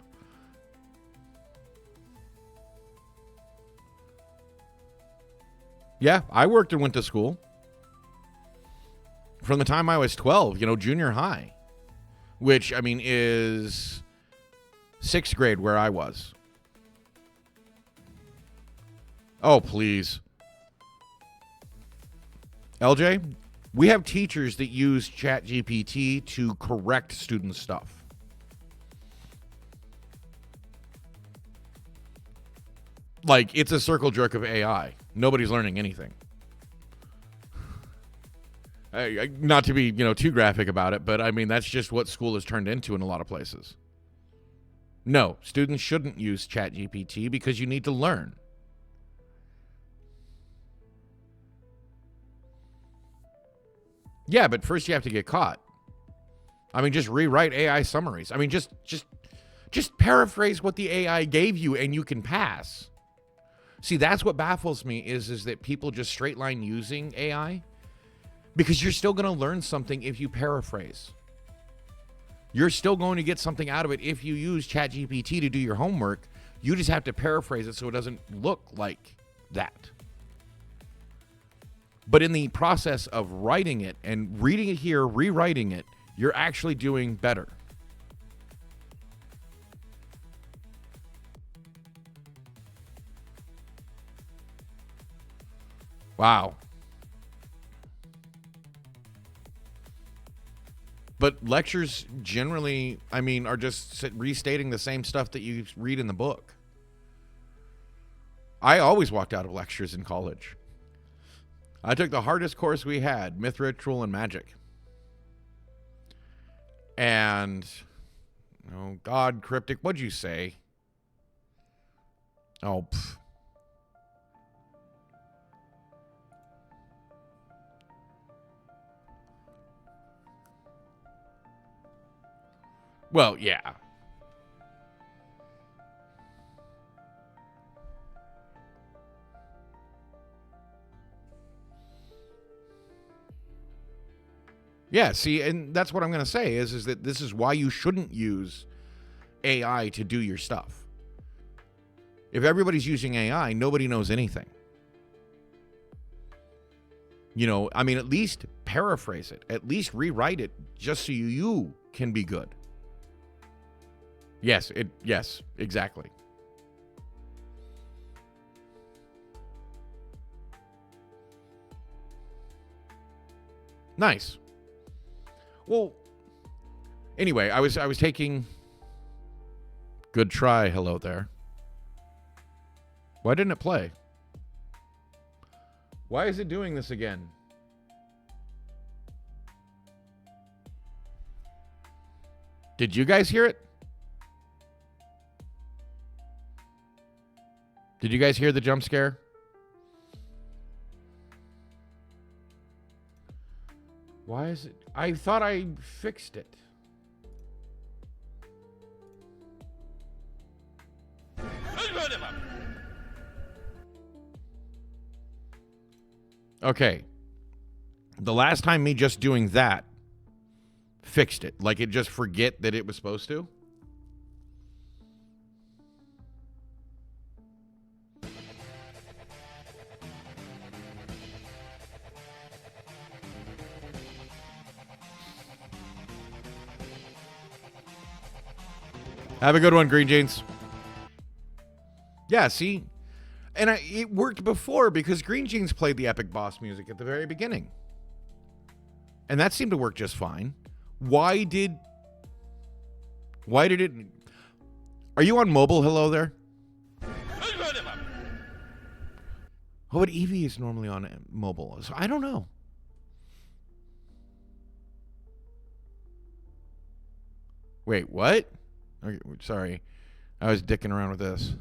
[SPEAKER 1] Yeah, I worked and went to school. From the time I was 12, junior high, which, I mean, is 6th grade where I was. Oh, please. LJ, we have teachers that use ChatGPT to correct student stuff. Like, it's a circle jerk of AI. Nobody's learning anything. Not to be, too graphic about it, but I mean, that's just what school has turned into in a lot of places. No, students shouldn't use ChatGPT because you need to learn. Yeah, but first you have to get caught. I mean, just rewrite AI summaries. I mean, just paraphrase what the AI gave you and you can pass. See, that's what baffles me is that people just straight line using AI. Because you're still going to learn something if you paraphrase. You're still going to get something out of it if you use ChatGPT to do your homework. You just have to paraphrase it so it doesn't look like that. But in the process of writing it and reading it here, rewriting it, you're actually doing better. Wow. But lectures generally, I mean, are just restating the same stuff that you read in the book. I always walked out of lectures in college. I took the hardest course we had, Myth, Ritual, and Magic. And, oh, God, cryptic, what'd you say? Oh, pfft. Well, yeah. Yeah, see, and that's what I'm going to say is that this is why you shouldn't use AI to do your stuff. If everybody's using AI, nobody knows anything. I mean, at least paraphrase it. At least rewrite it just so you can be good. Yes, exactly. Nice. Well, anyway, I was taking... Good try, hello there. Why didn't it play? Why is it doing this again? Did you guys hear it? Did you guys hear the jump scare? Why is it? I thought I fixed it. Okay. The last time me just doing that fixed it. Like it just forget that it was supposed to. Have a good one, Green Jeans. Yeah, see? And it worked before because Green Jeans played the Epic Boss music at the very beginning. And that seemed to work just fine. Why did it... Are you on mobile? Hello there? Oh, but Eevee is normally on mobile. So I don't know. Wait, what? Okay, sorry. I was dicking around with this.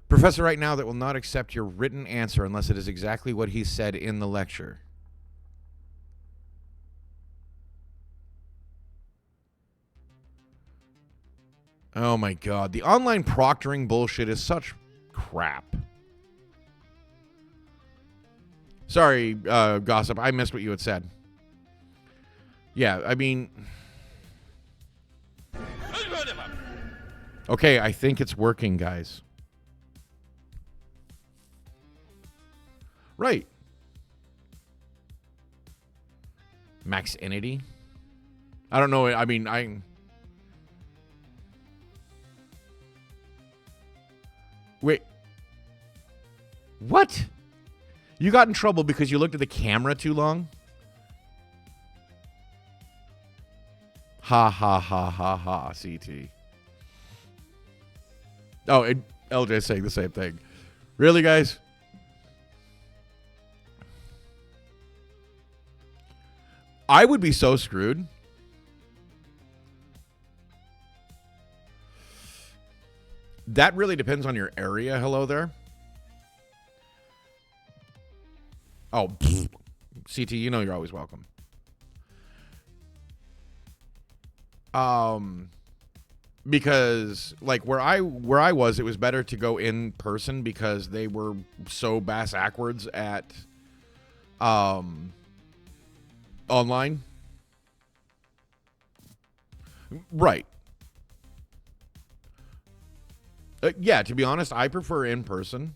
[SPEAKER 1] Professor right now that will not accept your written answer unless it is exactly what he said in the lecture. Oh my god. The online proctoring bullshit is such crap. Sorry, Gossip. I missed what you had said. Yeah, I mean... Okay, I think it's working, guys. Right. Maxinity? I don't know. I mean, Wait. What? You got in trouble because you looked at the camera too long? Ha ha ha ha ha, CT. Oh, and LJ's saying the same thing. Really, guys? I would be so screwed. That really depends on your area. Hello there. Oh, CT, you know you're always welcome. Because like where I was, it was better to go in person because they were so bass-ackwards at online. Right. Yeah, to be honest, I prefer in person.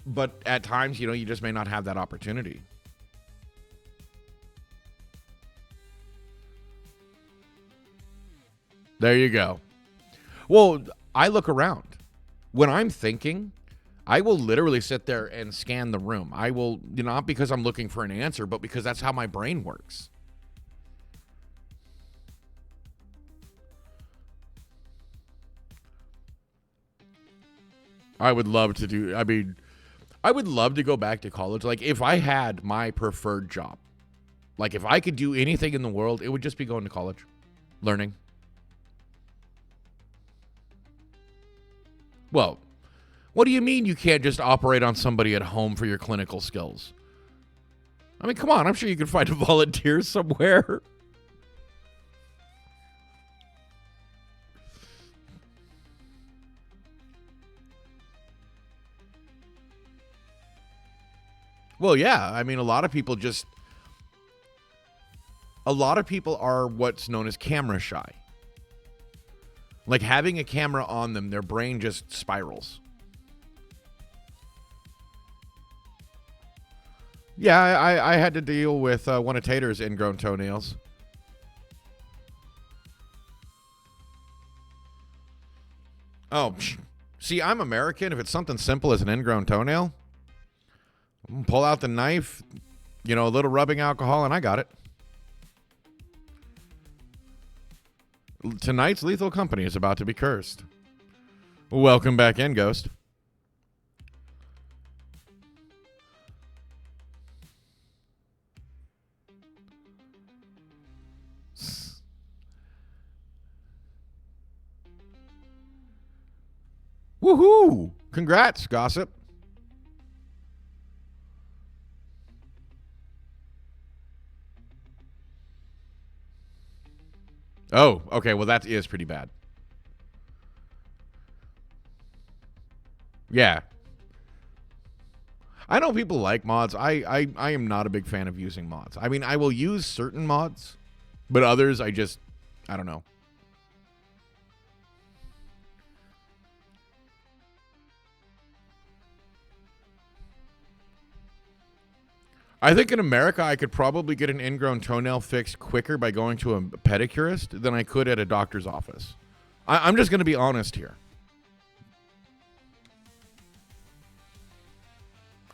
[SPEAKER 1] But at times, you just may not have that opportunity. There you go. Well, I look around. When I'm thinking, I will literally sit there and scan the room. I will, not because I'm looking for an answer, but because that's how my brain works. I would love to go back to college. Like, if I had my preferred job, like, if I could do anything in the world, it would just be going to college, learning. Well, what do you mean you can't just operate on somebody at home for your clinical skills? I mean, come on. I'm sure you can find a volunteer somewhere. Well, yeah. I mean, a lot of people are what's known as camera shy. Like having a camera on them, their brain just spirals. Yeah, I had to deal with one of Tater's ingrown toenails. Oh, see, I'm American. If it's something simple as an ingrown toenail, pull out the knife, a little rubbing alcohol, and I got it. Tonight's Lethal Company is about to be cursed. Welcome back in, Ghost. Woohoo! Congrats, Gossip. Oh, okay. Well, that is pretty bad. Yeah. I know people like mods. I am not a big fan of using mods. I mean, I will use certain mods, but others I don't know. I think in America, I could probably get an ingrown toenail fixed quicker by going to a pedicurist than I could at a doctor's office. I'm just going to be honest here.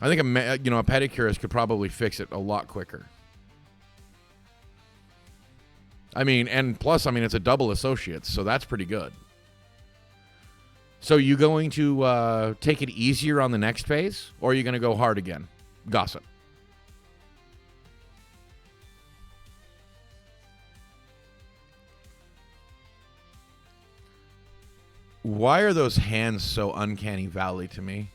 [SPEAKER 1] I think a pedicurist could probably fix it a lot quicker. I mean, and plus, it's a double associates, so that's pretty good. So you going to take it easier on the next phase, or are you going to go hard again? Gossip. Why are those hands so uncanny valley to me?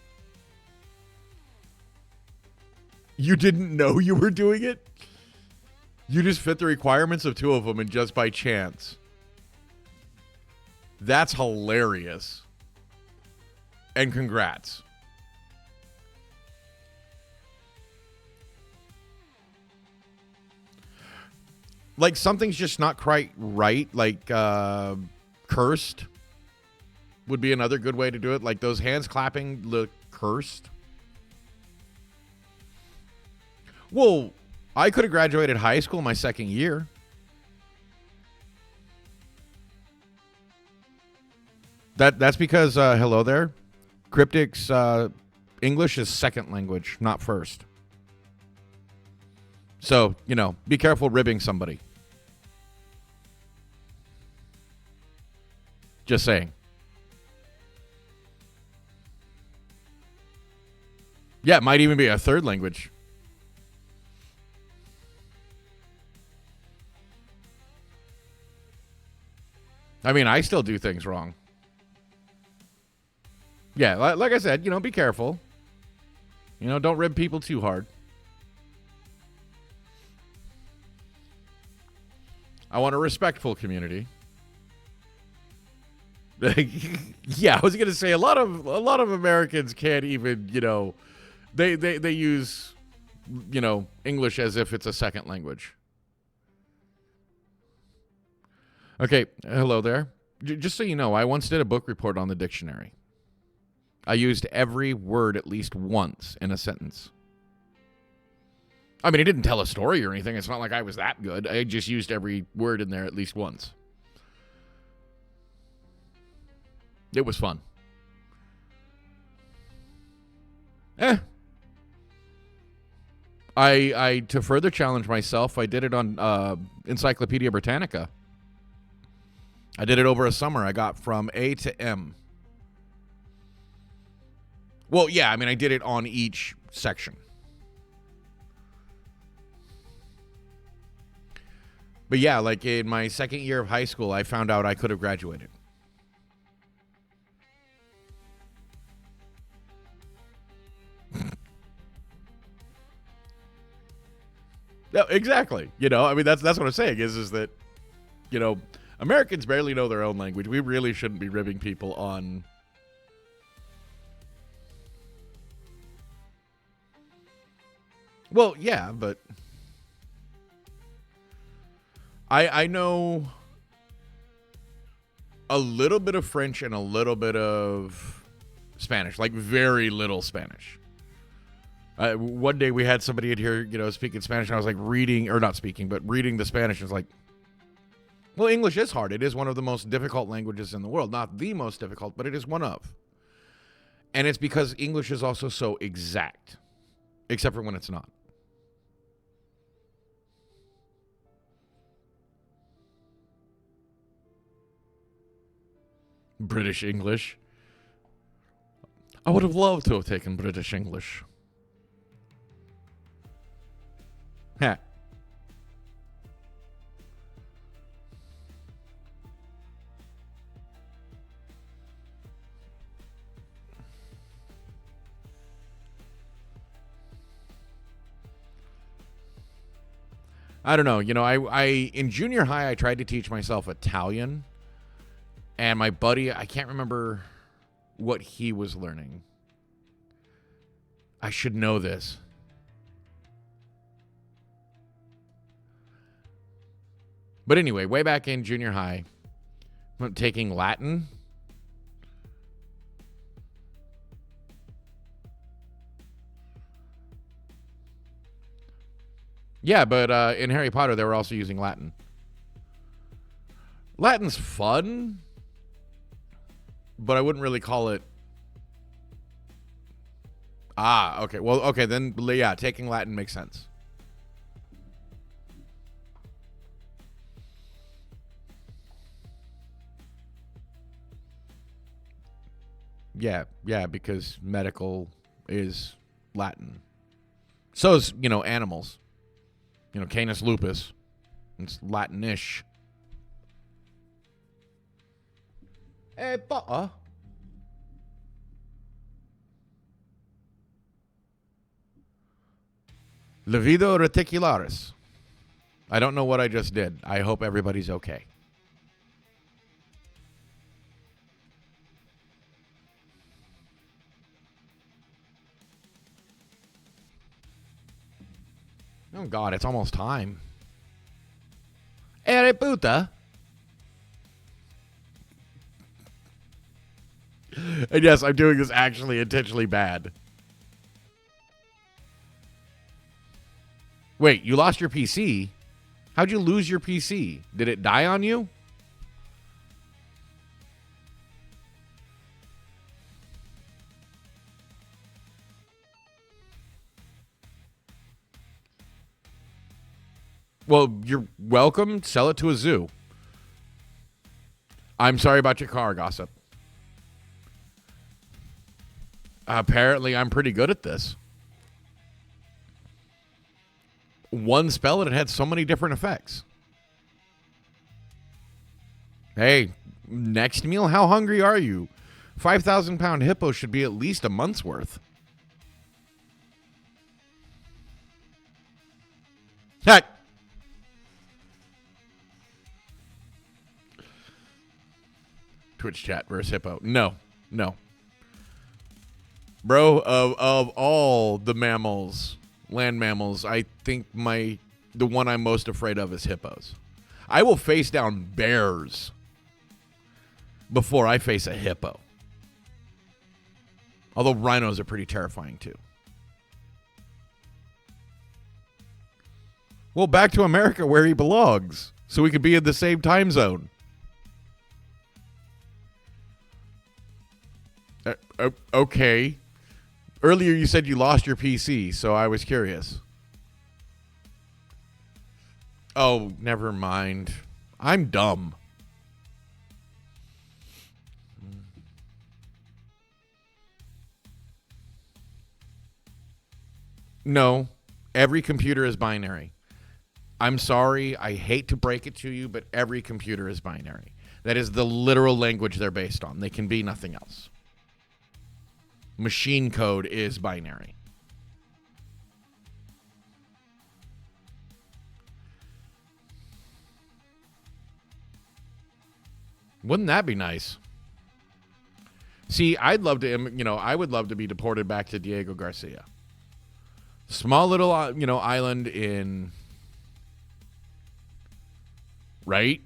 [SPEAKER 1] You didn't know you were doing it? You just fit the requirements of two of them and just by chance. That's hilarious. And congrats. Like something's just not quite right. Like cursed would be another good way to do it. Like those hands clapping look cursed. Well, I could have graduated high school my second year. That's because, hello there, Cryptic's English is second language, not first. So, be careful ribbing somebody. Just saying. Yeah, it might even be a third language. I still do things wrong. Yeah, like I said, be careful. Don't rib people too hard. I want a respectful community. Yeah, I was gonna say a lot of Americans can't even, they use, English as if it's a second language. Okay, hello there. Just so you know, I once did a book report on the dictionary. I used every word at least once in a sentence. I didn't tell a story or anything. It's not like I was that good. I just used every word in there at least once. It was fun. I to further challenge myself, I did it on Encyclopedia Britannica. I did it over a summer. I got from A to M. Well, yeah, I did it on each section. But yeah, like in my second year of high school, I found out I could have graduated. No, exactly. That's what I'm saying is that, Americans barely know their own language. We really shouldn't be ribbing people on. Well, yeah, but I know a little bit of French and a little bit of Spanish, like very little Spanish. One day we had somebody in here, speaking Spanish, and I was like reading the Spanish. And it's like, well, English is hard. It is one of the most difficult languages in the world. Not the most difficult, but it is one of. And it's because English is also so exact, except for when it's not. British English. I would have loved to have taken British English. Heh. I don't know. I in junior high, I tried to teach myself Italian. And my buddy, I can't remember what he was learning. I should know this. But anyway, way back in junior high, I'm taking Latin. Yeah, but in Harry Potter, they were also using Latin. Latin's fun, but I wouldn't really call it. Okay. Well, okay, then, yeah, taking Latin makes sense. Yeah, because medical is Latin. So is, animals. Canis lupus. It's Latinish. Hey, butter. Livido reticularis. I don't know what I just did. I hope everybody's okay. Oh, God, it's almost time. Ere puta. And yes, I'm doing this actually intentionally bad. Wait, you lost your PC? How'd you lose your PC? Did it die on you? Well, you're welcome. Sell it to a zoo. I'm sorry about your car, gossip. Apparently, I'm pretty good at this. One spell and it had so many different effects. Hey, next meal, how hungry are you? 5,000-pound hippo should be at least a month's worth. Heck. Twitch chat versus hippo. No. Bro, of all the mammals, land mammals, I think the one I'm most afraid of is hippos. I will face down bears before I face a hippo. Although rhinos are pretty terrifying too. Well, back to America where he belongs, so we could be in the same time zone. Okay. Earlier you said you lost your PC, so I was curious. Oh, never mind. I'm dumb. No, every computer is binary. I'm sorry, I hate to break it to you, but every computer is binary. That is the literal language they're based on. They can be nothing else. Machine code is binary. Wouldn't that be nice? See, I would love to be deported back to Diego Garcia. Small little, island in, right?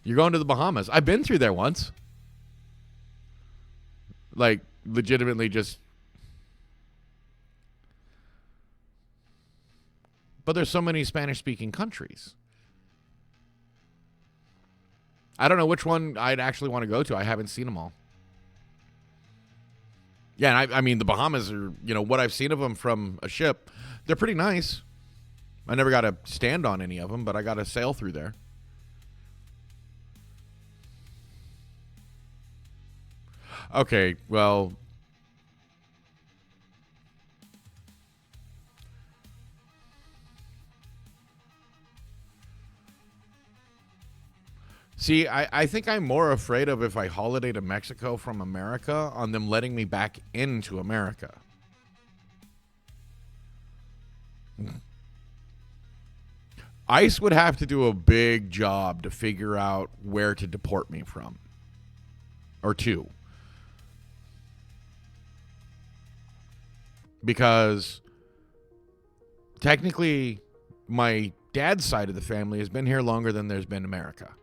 [SPEAKER 1] You're going to the Bahamas. I've been through there once. Like, legitimately just... But there's so many Spanish-speaking countries. I don't know which one I'd actually want to go to. I haven't seen them all. Yeah, and I mean, the Bahamas are, what I've seen of them from a ship, they're pretty nice. I never got to stand on any of them, but I got to sail through there. Okay, well... See, I think I'm more afraid of if I holiday to Mexico from America on them letting me back into America. ICE would have to do a big job to figure out where to deport me from. Or to. Because technically, my dad's side of the family has been here longer than there's been America.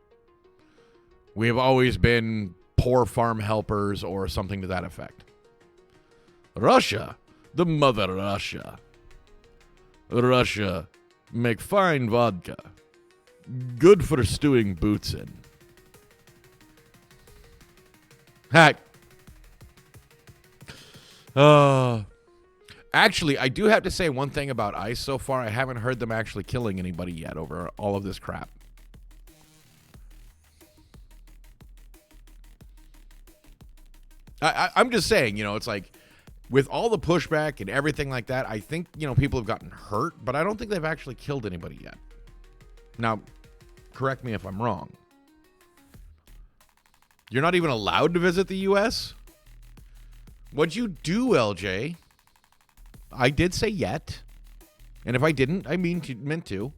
[SPEAKER 1] We have always been poor farm helpers or something to that effect. Russia, the mother Russia. Russia, make fine vodka. Good for stewing boots in. Heck. Actually, I do have to say one thing about ICE so far. I haven't heard them actually killing anybody yet over all of this crap. I'm just saying, it's like with all the pushback and everything like that, I think, people have gotten hurt, but I don't think they've actually killed anybody yet. Now, correct me if I'm wrong. You're not even allowed to visit the U.S.? What'd you do, LJ? I did say yet. And if I didn't, I meant to.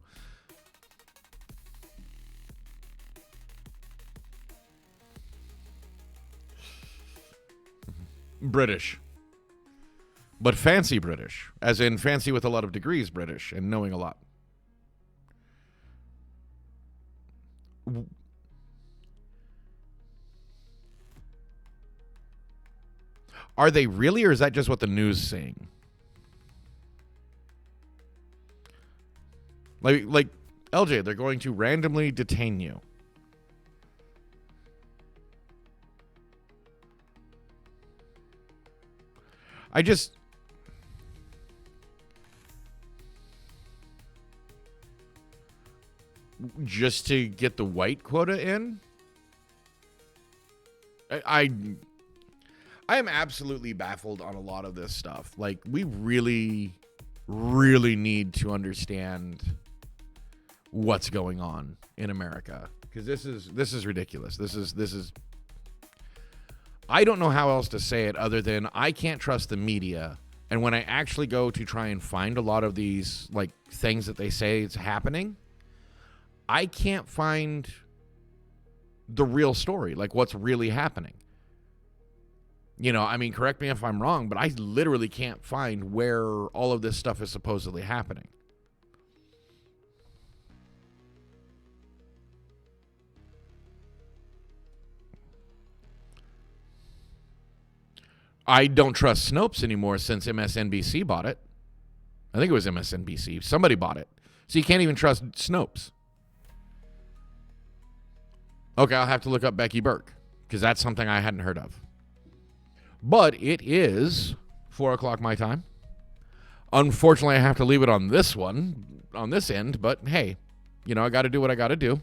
[SPEAKER 1] British. But fancy British. As in fancy with a lot of degrees British and knowing a lot. Are they really, or is that just what the news is saying? Like LJ, they're going to randomly detain you. Just to get the white quota in? I am absolutely baffled on a lot of this stuff. Like, we really, really need to understand what's going on in America, because this is ridiculous. This is I don't know how else to say it other than I can't trust the media. And when I actually go to try and find a lot of these like things that they say is happening, I can't find the real story, like what's really happening. I mean, correct me if I'm wrong, but I literally can't find where all of this stuff is supposedly happening. I don't trust Snopes anymore since MSNBC bought it. I think it was MSNBC. Somebody bought it. So you can't even trust Snopes. Okay, I'll have to look up Becky Burke, because that's something I hadn't heard of. But it is 4 o'clock my time. Unfortunately, I have to leave it on this end, but hey, I got to do what I got to do.